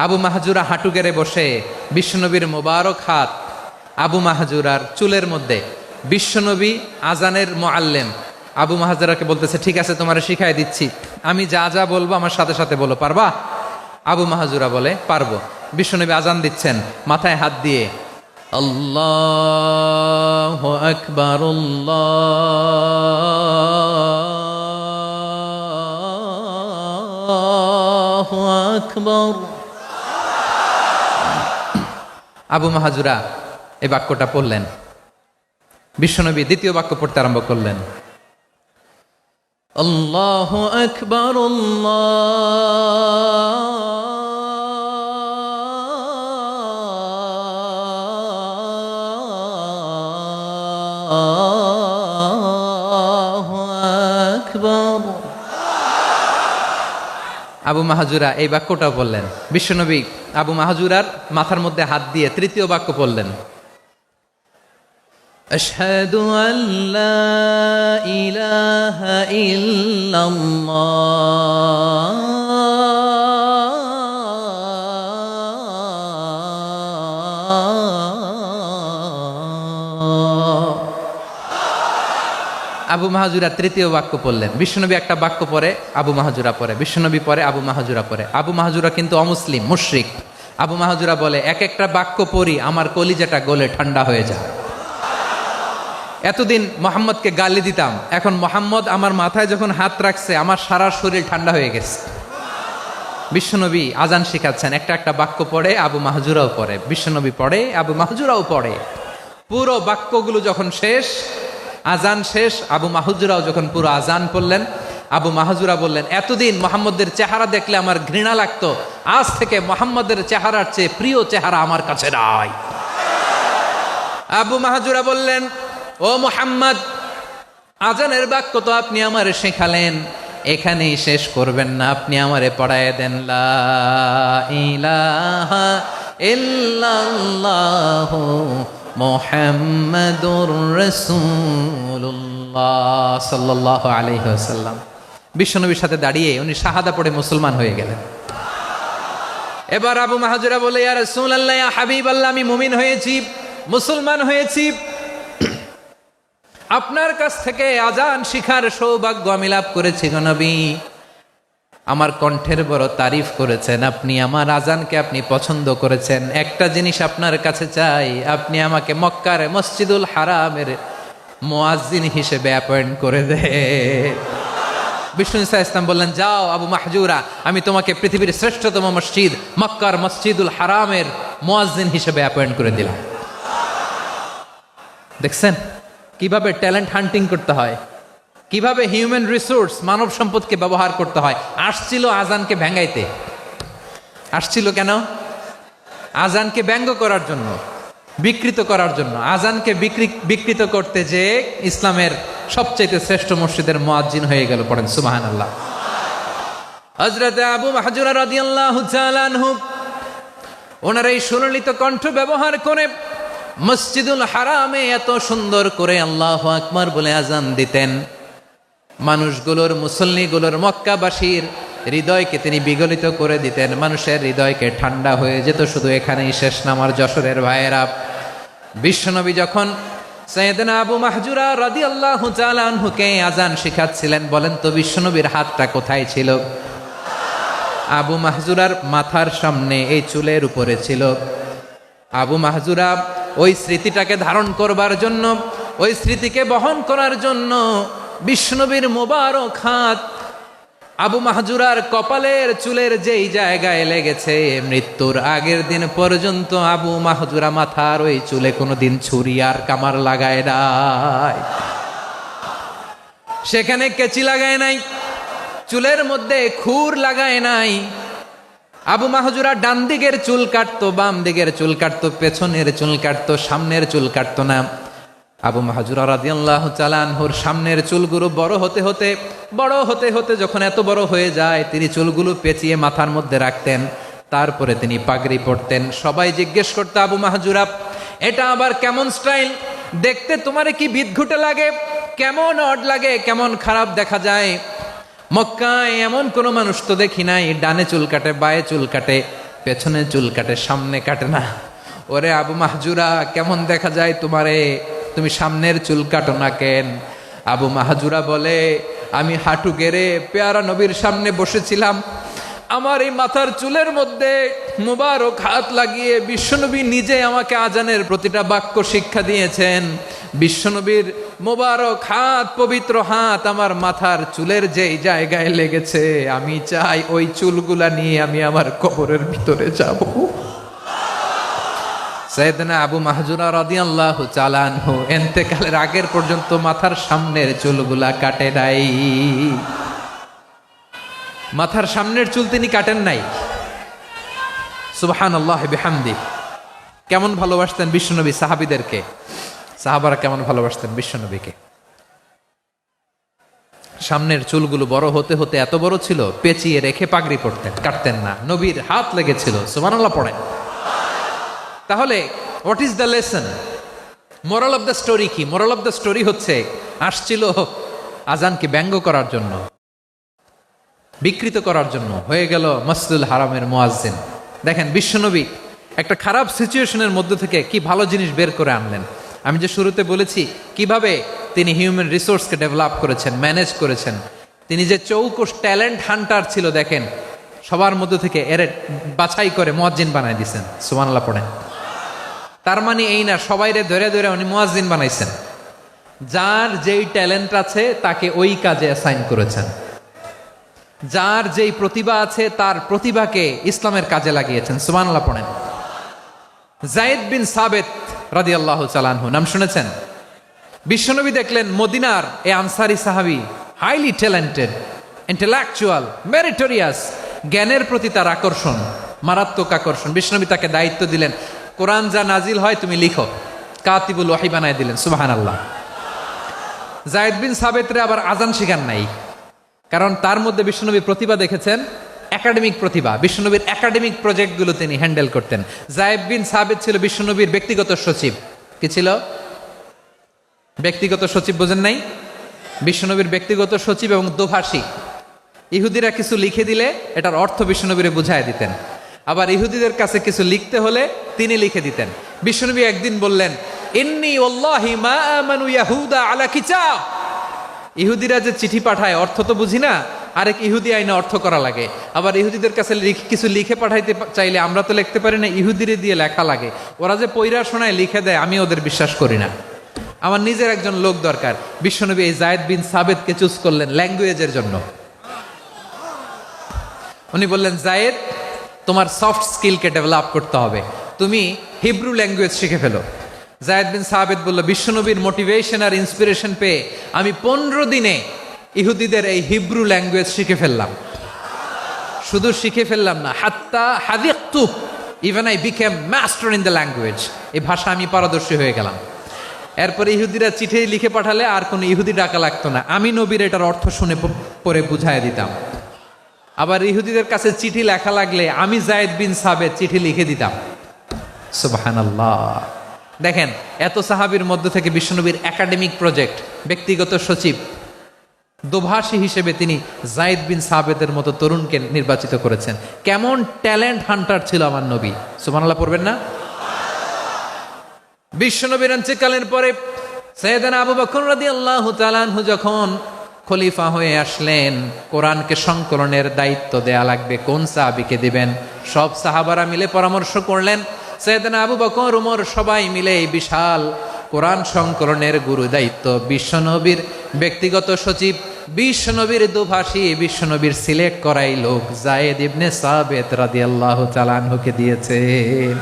আবু মাহজুরা হাঁটু গেড়ে বসে, বিশ্বনবীর মোবারক হাত আবু মাহজুরার চুলের মধ্যে। বিশ্বনবী আজানের মুআল্লিম আবু মাহজুরাকে বলতেছে, ঠিক আছে তোমারে শিখাই দিচ্ছি, আমি যা যা বলবো আমার সাথে সাথে বলো, পারবা? আবু মাহজুরা বলে, পারবো। বিশ্বনবী আজান দিচ্ছেন, মাথায় হাত দিয়ে আল্লাহু আকবার, আল্লাহু আকবার। আবু মাহজুরা এই বাক্যটা পড়লেন। বিশ্বনবী দ্বিতীয় বাক্য পড়তে আরম্ভ করলেন, আল্লাহু আকবার, আল্লাহু আকবার। আবু মাহজুরা এই বাক্যটাও বললেন। বিশ্বনবী আবু মাহজুরার মাথার মধ্যে হাত দিয়ে তৃতীয় বাক্য বললেন, আশহাদু আল্লা ইলাহা ইল্লাল্লাহ। আবু মাহজুরা তৃতীয় বাক্য পড়লেন। বিশ্বনবী একটা বাক্য পরে আবু মাহজুরা পরে, বিশ্বনবী পরে আবু মাহজুরা পরে। আবু মাহজুরা কিন্তু অমুসলিম, মুশরিক। আবু মাহজুরা বলে, এক একটা বাক্য পড়ি আমার কলিজাটা গলে ঠান্ডা হয়ে যায়। এতদিন মোহাম্মদকে গালি দিতাম, এখন মোহাম্মদ আমার মাথায় যখন হাত রাখছে আমার সারা শরীর ঠান্ডা হয়ে গেছে। বিশ্বনবী আজান শিখাচ্ছেন, একটা একটা বাক্য পড়ে আবু মাহজুরাও পড়ে, বিশ্বনবী পড়ে, আবু মাহজুরাও পড়ে। পুরো বাক্যগুলো যখন শেষ, আজান শেষ, আবু মাহজুরাও যখন পুরো আজান পড়লেন, আবু মাহজুরা বললেন, এতদিন মোহাম্মদের চেহারা দেখলে আমার ঘৃণা লাগতো, আজ থেকে মোহাম্মদের চেহারার চেয়ে প্রিয় চেহারা আমার কাছে নাই। আবু মাহজুরা বললেন, ও মুহাম্মদ, আজানের বাক্য তো আপনি আমারে শেখালেন, এখানেই শেষ করবেন না, আপনি আমারে পড়ায় দেন, লা ইলাহা ইল্লাল্লাহু মুহাম্মাদুর রাসূলুল্লাহ সাল্লাল্লাহু আলাইহি ওয়াসাল্লাম। বিশ্বনবীর সাথে দাঁড়িয়ে উনি শাহাদা পড়ে মুসলমান হয়ে গেলেন। এবার আবু মাহজুরা বলে, ইয়া রাসূলুল্লাহ, ইয়া হাবিবাল্লাহ, আমি মুমিন হয়েছি, মুসলমান হয়েছি, আপনার কাছ থেকে আজান শিখার সৌভাগ্য আমি লাভ করেছি গো নবী। আমার কণ্ঠের বড় তারিফ করেছেন, আপনি আমার আজানকে আপনি পছন্দ করেছেন। একটা জিনিস আপনার কাছে চাই, আপনি আমাকে মক্কার মসজিদুল হারামের মুয়াজ্জিন হিসেবে অ্যাপয়েন্ট করে দে। বিষ্ণু ইসা ইসলাম বললেন, যাও আবু মাহজুরা, আমি তোমাকে পৃথিবীর শ্রেষ্ঠতম মসজিদ মক্কার মসজিদুল হারামের মুয়াজ্জিন হিসেবে অ্যাপয়েন্ট করে দিলাম। দেখছেন কিভাবে ট্যালেন্ট হান্টিং করতে হয়, কিভাবে হিউম্যান রিসোর্স মানব সম্পদকে ব্যবহার করতে হয়। আসছিল আজানকে ভেঙ্গাইতে, আসছিল কেন? আজানকে ব্যঙ্গ করার জন্য, বিকৃত করার জন্য। আজানকে বিকৃত করতে যে ইসলামের সবচেয়ে শ্রেষ্ঠ মসজিদের মুয়াজ্জিন হয়ে গেল। পড়েন সুবহানাল্লাহ। হযরত আবু মাহজুরা রাদিয়াল্লাহু তাআলা আনহু ওনার এই সুললিত কণ্ঠ ব্যবহার করে মসজিদুল হারামে এত সুন্দর করে আল্লাহু আকবার বলে আজান দিতেন, মানুষগুলোর, মুসল্লিগুলোর, মক্কাবাসীর হৃদয়কে তিনি বিগলিত করে দিতেন। মানুষের হৃদয়কে ঠান্ডা হয়ে যেত। শুধু এখানেই শেষ না আমার যশোরের ভাইয়েরা। বিশ্বনবী যখন সাইয়েদনা আবু মাহজুরা রাদিয়াল্লাহু তাআলা আনহুকে আজান শিখাচ্ছিলেন, বলেন তো বিশ্বনবীর হাতটা কোথায় ছিল? আবু মাহজুরার মাথার সামনে, এই চুলের উপরে ছিল। আবু মাহজুরা ওই স্মৃতিটাকে ধারণ করবার জন্য, ওই স্মৃতিকে বহন করার জন্য বিশ্বনবীর মোবারক হাত আবু মাহজুরার কপালের চুলের যেই জায়গায় লেগেছে, মৃত্যুর আগের দিন পর্যন্ত আবু মাহজুরা মাথার ওই চুলে কোনোদিন ছুরি আর কামার লাগায় নাই, সেখানে কেচি লাগায় নাই, চুলের মধ্যে খুর লাগায় নাই। আবু মাহজুরা ডান দিকের চুল কাটতো, বাম দিকের চুল কাটতো, পেছনের চুল কাটতো, সামনের চুল কাটতো না। আবু মাহজুরা রাদিয়াল্লাহু তাআলা আনহুর সামনের চুলগুলো বড় হতে হতে যখন এত বড় হয়ে যায়, তিনি চুলগুলো পেঁচিয়ে মাথার মধ্যে রাখতেন। তারপরে তিনি পাগড়ি পরতেন। সবাই জিজ্ঞেস করতো, আবু মাহজুরা এটা আবার কেমন স্টাইল? দেখতে তোমারে কি বিদঘুটে লাগে, কেমন অড লাগে, কেমন খারাপ দেখা যায়। মক্কায় এমন কোনো মানুষ তো দেখি নাই, ডানে চুল কাটে, বায়ে চুল কাটে, পেছনে চুল কাটে, সামনে কাটে না। ওরে আবু মাহজুরা, কেমন দেখা যায় তোমারে, তুমি সামনের চুল কাটো না কেন? আবু মাহজুরা বলে, আমি হাঁটু গেড়ে পেয়ারা নবীর সামনে বসেছিলাম, আমার এই মাথার চুলের মধ্যে মুবারক হাত লাগিয়ে বিশ্বনবী নিজে আমাকে আজানের প্রতিটা বাক্য শিক্ষা দিয়েছেন। বিশ্বনবীর মোবারক হাত, পবিত্র হাত আমার মাথার চুলের যেই জায়গায় লেগেছে, আমি চাই ওই চুলগুলা নিয়ে আমি আমার কবরের ভিতরে যাব। সাইয়েদনা আবু মাহজুরা রাদিয়াল্লাহু তাআলা আনহু ইন্তেকালের আগের পর্যন্ত মাথার সামনের চুলগুলা কাটে নাই। মাথার সামনের চুল তিনি কাটেন নাই। সুবহানাল্লাহ বিহামদি। কেমন ভালোবাসতেন বিশ্বনবী সাহাবীদেরকে, সাহাবারা কেমন ভালোবাসতেন বিশ্বনবীকে। সামনের চুলগুলো বড় হতে হতে এত বড় ছিল, পেঁচিয়ে রেখে পাগড়ি পরতেন, কাটতেন না। নবীর হাত লেগেছিল। সুবহানাল্লাহ পড়েন। তাহলে what is the lesson, moral of the story কি? মোরাল অফ দ্য স্টোরি হচ্ছে, আসছিল আজানকে ব্যঙ্গ করার জন্য, বিকৃত করার জন্য, হয়ে গেল মসজিদুল হারামের মুয়াজ্জিন। দেখেন বিশ্বনবী একটা খারাপ সিচুয়েশনের মধ্যে থেকে কি ভালো জিনিস বের করে আনলেন। আমি যে শুরুতে বলেছি কিভাবে তিনি হিউম্যান রিসোর্সকে ডেভেলপ করেছেন, ম্যানেজ করেছেন। তিনি যে চৌকস ট্যালেন্ট হান্টার ছিল, দেখেন সবার মধ্যে থেকে এর বাছাই করে মুয়াজ্জিন বানাই দিয়েছেন। সুবহানাল্লাহ পড়েন। তার মানে এই না সবাইরে ধরে ধরে উনি মুয়াজ্জিন বানাইছেন। যার যেই ট্যালেন্ট আছে তাকে ওই কাজে অ্যাসাইন করেছেন। যার যেই প্রতিভা আছে তার প্রতিভাকে ইসলামের কাজে লাগিয়েছেন। সুবহানাল্লাহ পড়েন। যায়েদ বিন সাবিত রাদিয়াল্লাহু তাআলা আনহু নাম শুনেছেন? বিশ্বনবী দেখলেন মদিনার এই আনসারী সাহাবী হাইলি ট্যালেন্টেড, ইন্টেলেকচুয়াল, মেরিটোরিয়াস, জ্ঞানের প্রতি তার আকর্ষণ, মারাত্মক আকর্ষণ। বিশ্বনবী তাকে দায়িত্ব দিলেন, কোরআন যা নাজিল হয় তুমি লিখো, কাতিবুল ওয়াহি বানায় দিলেন। সুবহানাল্লাহ। যায়েদ বিন সাবিতরে আবার আজান শিখান নাই, কারণ তার মধ্যে বিশ্বনবী প্রতিভা দেখেছেন, একাডেমিক প্রতিভা। বিশ্বনবীর একাডেমিক প্রজেক্টগুলো তিনি হ্যান্ডেল করতেন। যায়েদ বিন সাবিত ছিল বিশ্বনবীর ব্যক্তিগত সচিব। কি ছিল? ব্যক্তিগত সচিব। বোঝেন নাই? বিশ্বনবীর ব্যক্তিগত সচিব এবং দোভাষী। ইহুদিরা কিছু লিখে দিলে এটার অর্থ বিশ্বনবীরে বুঝায় দিতেন। আবার ইহুদিদের কাছে কিছু লিখতে হলে তিনি লিখে দিতেন। বিশ্বনবী একদিন বললেন, ইন্নী ওয়াল্লাহি মা আমানু ইয়াহুদা আলা কিতাব। ইহুদিরা যে চিঠি পাঠায় অর্থ তো বুঝি না, আরেক ইহুদি আইনে অর্থ করা লাগে। আবার ইহুদিদের কাছে কিছু লিখে পাঠাইতে চাইলে আমরা তো লিখতে পারি না, ইহুদিরে দিয়ে লেখা লাগে। ওরা যে পয়রা শোনায় লিখে দেয়, আমি ওদের বিশ্বাস করি না। আমার নিজের একজন লোক দরকার। বিশ্বনবী এই যায়েদ বিন সাবেতকে চুজ করলেন ল্যাঙ্গুয়েজের জন্য। উনি বললেন, যায়েদ, তোমার সফট স্কিলকে ডেভেলপ করতে হবে, তুমি হিব্রু ল্যাঙ্গুয়েজ শিখে ফেলো। যায়েদ বিন সাবেত বলল, বিশ্বনবীর মোটিভেশন আর ইন্সপিরেশন পেয়ে আমি 15 দিনে ইহুদিদের এই হিব্রু ল্যাঙ্গুয়েজ শিখে ফেললাম। শুধু শিখে ফেললাম না, হাত্তা হাদিকতু, even I became master in the language. এই ভাষা আমি পারদর্শী হয়ে গেলাম। এরপরে ইহুদিরা চিঠি লিখে পাঠালে আর কোনো ইহুদি ডাকা লাগতো না, আমি নবীর এটার অর্থ শুনে পরে বুঝাই দিতাম। আবার ইহুদিদের কাছে চিঠি লেখা লাগলে আমি যায়েদ বিন সাবেত চিঠি লিখে দিতাম। সুবহানাল্লাহ। দেখেন, এত সাহাবীর মধ্য থেকে বিশ্বনবীর একাডেমিক প্রজেক্ট, ব্যক্তিগত সচিব, দোভাষী হিসেবে তিনি যায়েদ বিন সাবেতের মতো তরুণকে নির্বাচিত করেছেন। কেমন ট্যালেন্ট হান্টার ছিল আমার নবী! সুবহানাল্লাহ পড়বেন না? বিশ্বনবীর ইন্তেকালের পরে সাইয়েদনা আবু বকর রাদিয়াল্লাহু তাআলা আনহু যখন খলিফা হয়ে আসলেন, কোরআনকে সংকলনের দায়িত্ব দেয়া লাগবে, কোন সাহাবীকে দিবেন? সব সাহাবারা মিলে পরামর্শ করলেন। সাইয়েদনা আবু বকর, উমর সবাই মিলে এই বিশাল কোরআন সংকলনের গুরু দায়িত্ব বিশ্বনবীর ব্যক্তিগত সচিব, বিশ্বনবীর দোভাষী, বিশ্বনবীর সিলেক্ট করাই লোক যায়েদ ইবনে সাবেত রাদিয়াল্লাহু তাআলা আনহুকে দিয়েছেন।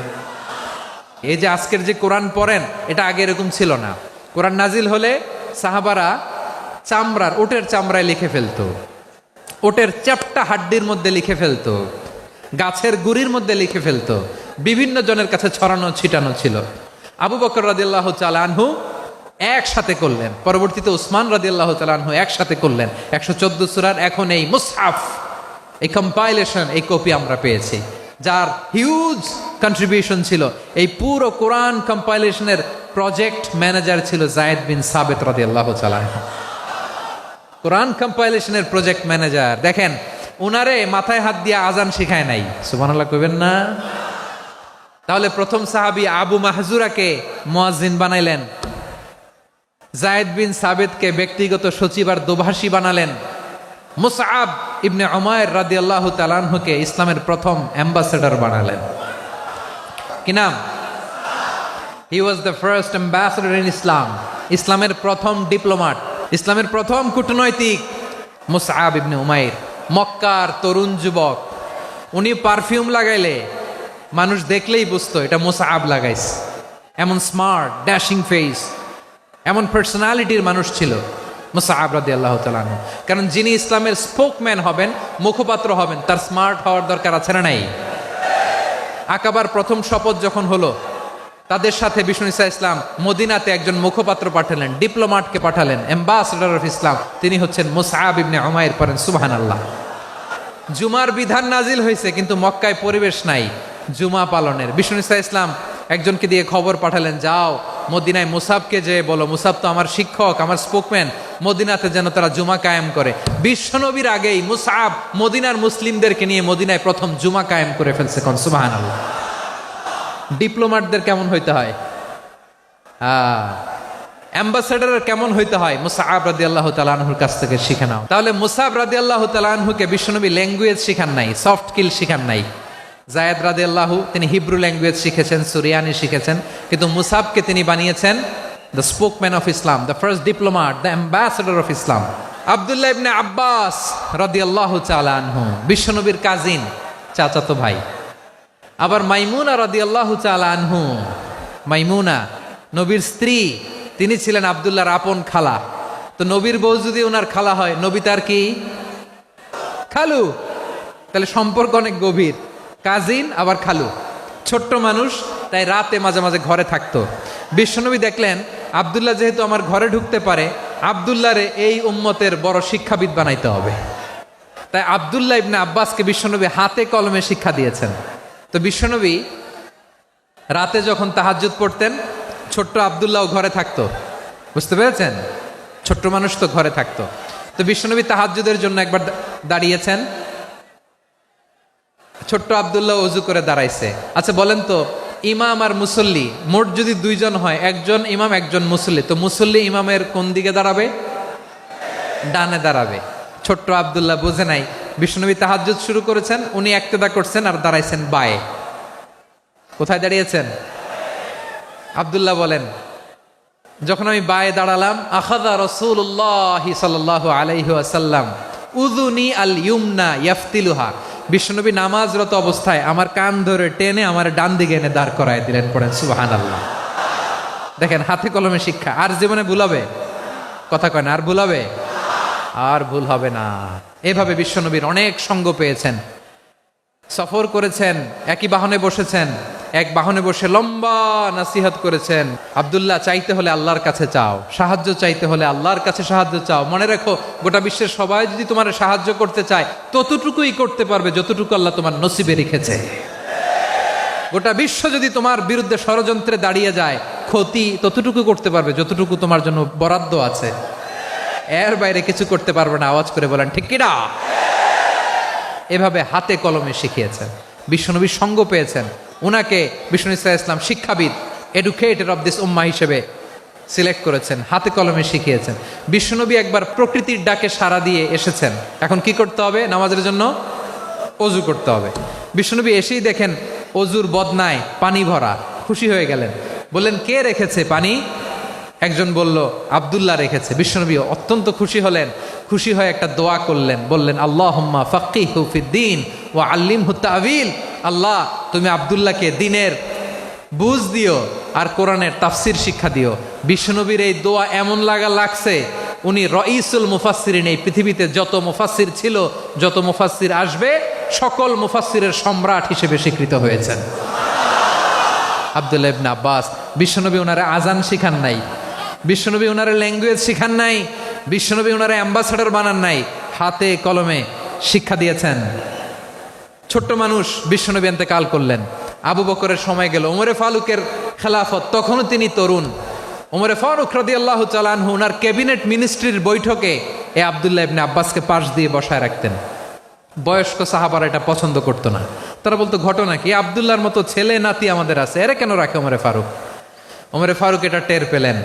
এই যে আজকের যে কোরআন পড়েন, এটা আগে এরকম ছিল না। কোরআন নাজিল হলে সাহাবারা চামড়ার, ওটের চামড়ায় লিখে ফেলতো, ওটের চ্যাপ্টা হাড্ডির মধ্যে লিখে ফেলতো, গাছের গুড়ির মধ্যে লিখে ফেলতো, বিভিন্ন জনের কাছে ছড়ানো ছিটানো ছিল। আবু বকর রাদিয়াল্লাহু তাআলা আনহু একসাথে করলেন, পরবর্তীতে উসমান রাদিয়াল্লাহু তাআলা আনহু একসাথে করলেন। 114 সূরার এখন এই মুসহাফ, এই কম্পাইলেশন, এই কপি আমরা পেয়েছি, যার হিউজ কন্ট্রিবিউশন ছিল। এই পুরো কোরআন কম্পাইলেশনের প্রজেক্ট ম্যানেজার ছিল যায়েদ বিন সাবেত রাদিয়াল্লাহু তাআলা আনহু। কোরআন কম্পাইলেশনের প্রজেক্ট ম্যানেজার। দেখেন, উনারে মাথায় হাত দিয়ে আজান শিখায় নাই। সুবহানাল্লাহ কইবেন না? তাহলে প্রথম সাহাবী আবু মাহজুরাকে মুয়াজ্জিন বানাইলেন, যায়েদ বিন সাবেতকে ব্যক্তিগত সচিব আর দোভাষী বানালেন, মুসআব ইবনে উমাইর রাদিয়াল্লাহু তাআলা আনহুকে ইসলামের প্রথম অ্যাম্বাসেডর বানালেন। কি নাম? He was the first ambassador in Islam. ইসলামের প্রথম ডিপ্লোম্যাট, ইসলামের প্রথম কূটনৈতিক মুসআব ইবনে উমাইর, মক্কার তরুণ যুবক। উনি পারফিউম লাগাইলে মানুষ দেখলেই বুঝতো এটা মুসআব লাগাইছে। এমন স্মার্ট, ড্যাশিং ফেস, এমন পার্সোনালিটির মানুষ ছিল মুসআব রাদিয়াল্লাহু তাআলা আনহু। কারণ যিনি ইসলামের স্পোকম্যান হবেন, মুখপাত্র হবেন, তার স্মার্ট হওয়ার দরকার আছে না নাই? আকাবার প্রথম শপথ যখন হলো, তাদের সাথে বিষ্ণু ঈসা ইসলাম মদিনাতে একজন মুখপাত্র পাঠালেন, ডিপ্লোম্যাটকে পাঠালেন, অ্যাম্বাসেডর অফ ইসলাম। তিনি হচ্ছেন মুসআব ইবনে উমাইর। পড়েন সুবহানাল্লাহ। জুমার বিধান নাজিল হয়েছে, কিন্তু মক্কায় পরিবেশ নাই জুমা পালনের। বিষ্ণু ঈসা ইসলাম একজনকে দিয়ে খবর পাঠালেন, যাও মদিনায় মুসাবকে যে বলো, মুসাব তো আমার শিক্ষক, আমার স্পোকম্যান, মদিনাতে যেন তারা জুমা কায়েম করে। বিশ্বনবীর আগেই মুসআব মদিনার মুসলিমদেরকে নিয়ে মদিনায় প্রথম জুমা কায়েম করে ফেলছে। কোন সুবহানাল্লাহ। ডিপ্লোম্যাটদের কেমন হইতে হয়, অ্যাম্বাসেডারের কেমন হইতে হয়, মুসআব রাদিয়াল্লাহু তাআলা আনহুর কাছ থেকে শিখে নাও। তাহলে মুসআব রাদিয়াল্লাহু তাআলা আনহুকে বিশ্বনবী ল্যাঙ্গুয়েজ শিখান নাই, সফট স্কিল শিখান নাই। যায়েদ রাদিয়াল্লাহু তিনি হিব্রু ল্যাঙ্গুয়েজ শিখেছেন, সুরিয়ানি শিখেছেন, কিন্তু মুসআবকে তিনি বানিয়েছেন the spokesman of Islam, the first diplomat, the ambassador of Islam. আব্দুল্লাহ ইবনে আব্বাস রাদিয়াল্লাহু তাআলা আনহু বিশ্বনবীর কাজিন, চাচাতো ভাই। আবার মাইমুনা রাদিয়াল্লাহু তাআলা আনহু, মাইমুনা নবীর স্ত্রী, তিনি ছিলেন আব্দুল্লাহর আপন খালা। তো নবীর বউ যদি ওনার খালা হয়, নবী তার কি খালু। তাহলে সম্পর্ক অনেক গভীর, কাজিন আবার খালু। ছোট্ট মানুষ, তাই রাতে মাঝে মাঝে ঘরে থাকতো। বিশ্বনবী দেখলেন আব্দুল্লাহ যেহেতু আমার ঘরে ঢুকতে পারে, আব্দুল্লাহরে এই উম্মতের বড় শিক্ষাবিদ বানাইতে হবে। তাই আব্দুল্লাহ ইবনে আব্বাসকে বিশ্বনবী হাতে কলমে শিক্ষা দিয়েছেন। তো বিশ্বনবী রাতে যখন তাহাজ্জুদ পড়তেন, ছোট্ট আব্দুল্লাহ ঘরে থাকতো। বুঝতে পেরেছেন? ছোট্ট মানুষ তো ঘরে থাকতো। তো বিশ্বনবী তাহাজ্জুদের জন্য একবার দাঁড়িয়েছেন, ছোট্ট আব্দুল্লাহ ওযু করে দাঁড়াইছে। আচ্ছা বলেন তো, ইমাম আর মুসল্লি মোট যদি দুইজন হয়, একজন ইমাম একজন মুসল্লি, তো মুসল্লি ইমামের কোন দিকে দাঁড়াবে? ডানে দাঁড়াবে। ছোট্ট আব্দুল্লাহ বুঝে নাই। বিশ্বনবী তাহাজ্জুদ শুরু করেছেন, উনি একতেদা করছেন আর দাঁড়াইছেন বায়ে। কোথায় দাঁড়িয়েছেন? আব্দুল্লাহ বলেন, যখন আমি বায়ে দাঁড়ালাম, আখাযা রাসূলুল্লাহ সাল্লাল্লাহু আলাইহি ওয়াসাল্লাম উযুনি আল ইউমনা ইয়াফতিলুহা। বিশ্বনবী নামাজরত অবস্থায় আমার কান ধরে টেনে আমার ডান দিকে এনে দাঁড় করায় দিলেন। পড়েন সুবহানাল্লাহ। দেখেন, হাতে কলমে শিক্ষা। আর জীবনে ভুল হবে? কথা কয় না, আর ভুল হবে? আর ভুল হবে না। এভাবে বিশ্বনবীর অনেক সঙ্গ পেয়েছেন, সফর করেছেন, একই বাহনে বসেছেন, এক বাহনে বসে লম্বা নাসিহত করেছেন। আব্দুল্লাহ, চাইতে হলে আল্লাহর কাছে চাও, সাহায্য চাইতে হলে আল্লাহর কাছে সাহায্য চাও। মনে রেখো, গোটা বিশ্বের সবাই যদি তোমার সাহায্য করতে চায়, ততটুকুই করতে পারবে যতটুকু আল্লাহ তোমার নসিবে রেখেছে। গোটা বিশ্ব যদি তোমার বিরুদ্ধে ষড়যন্ত্রে দাঁড়িয়ে যায়, ক্ষতি ততটুকু করতে পারবে যতটুকু তোমার জন্য বরাদ্দ আছে। এর বাইরে কিছু করতে পারবে না। আওয়াজ করে বলেন ঠিক কিনা? এভাবে হাতে কলমে শিখিয়েছেন। বিশ্বনবীর সঙ্গ পেয়েছেন। উনাকে বিষ্ণু ইসলাম শিক্ষাবিদ, এডুকেটর অফ দিস উম্মাহ হিসেবে সিলেক্ট করেছেন, হাতে কলমে শিখিয়েছেন। বিশ্বনবী একবার প্রকৃতির ডাকে সাড়া দিয়ে এসেছেন। এখন কি করতে হবে? নামাজের জন্য অজু করতে হবে। বিশ্বনবী এসেই দেখেন অজুর বদনায় পানি ভরা, খুশি হয়ে গেলেন। বললেন, কে রেখেছে পানি? একজন বলল, আব্দুল্লাহ রেখেছে। বিশ্বনবী অত্যন্ত খুশি হলেন। খুশি হয়ে একটা দোয়া করলেন, বললেন, আল্লাহুম্মা ফাক্কিহু ফিদ্দীন ওয়া আল্লিমহু তা'ওয়ীল। আল্লাহ, তুমি আব্দুল্লাহকে দ্বীনের বুঝ দিও আর কোরআনের তাফসির শিক্ষা দিও। বিশ্বনবীর এই দোয়া এমন লাগছে, উনি রঈসুল মুফাসসিরিন। এই পৃথিবীতে যত মুফাসসির ছিল, যত মুফাসসির আসবে, সকল মুফাসসিরের সম্রাট হিসেবে স্বীকৃত হয়েছেন আব্দুল্লাহ ইবনে আব্বাস। বিশ্বনবী ওনারে আজান শিখান নাই, বিশ্বনবী ওনারে ল্যাঙ্গুয়েজ শিখান নাই, বিশ্বনবী ওনারে অ্যাম্বাসাডর বানান নাই, হাতে কলমে শিক্ষা দিয়েছেন। ছোট্ট মানুষ, বিশ্বনবী ইন্তেকাল করলেন। আবু বকরের সময় গেল, ওমরে ফারুকের খেলাফত, তখনও তিনি তরুণ। ওমরে ফারুক রাদিয়াল্লাহু তাআলা আনহু ওনার ক্যাবিনেট মিনিস্ট্রির বৈঠকে এ আব্দুল্লাহ ইবনে আব্বাসকে পাশ দিয়ে বসায় রাখতেন। বয়স্ক সাহাবারা এটা পছন্দ করতো না। তারা বলতো, ঘটনা কি? আব্দুল্লাহর মতো ছেলে নাতি আমাদের আছে, এরা কেন রাখে ওমরে ফারুক? ওমরে ফারুক এটা টের পেলেন।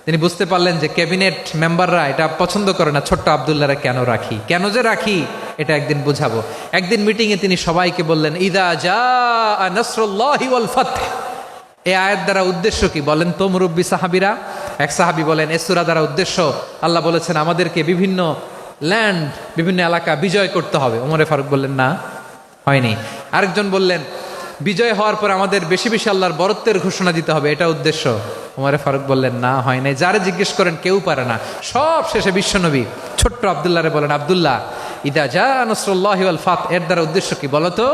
তিনি বুঝতে পারলেন যে ক্যাবিনেট মেম্বাররা এটা পছন্দ করে না, ছোট্ট আব্দুল্লাহরা কেন রাখি, কেন যে রাখি, এটা একদিন বুঝাবো। একদিন মিটিংয়ে তিনি সবাইকে বললেন, ইদা জাআ নাসরুল্লাহি ওয়াল ফাতহ। এই আয়াত দ্বারা উদ্দেশ্য কি বলেন তো মুরব্বী সাহাবীরা? এক সাহাবী বলেন, এই সূরা দ্বারা উদ্দেশ্য, আল্লাহ বলেছেন আমাদেরকে বিভিন্ন ল্যান্ড, বিভিন্ন এলাকা বিজয় করতে হবে। ওমরে ফারুক বললেন, না, হয়নি। আরেকজন বললেন, বিজয় হওয়ার পর আমাদের বেশি বেশি আল্লাহর বরত্বের ঘোষণা দিতে হবে, এটা উদ্দেশ্য। ওমরে ফারুক বললেন, না, হয় নাই। যারে জিজ্ঞেস করেন কেউ পারে না। সব শেষে বিশ্বনবী ছোট্ট আব্দুল্লাহরে বলেন, আব্দুল্লাহ, ইদা জাআ নাসরুল্লাহি ওয়াল ফাতহ, এর দ্বারা উদ্দেশ্য কি বলো তো?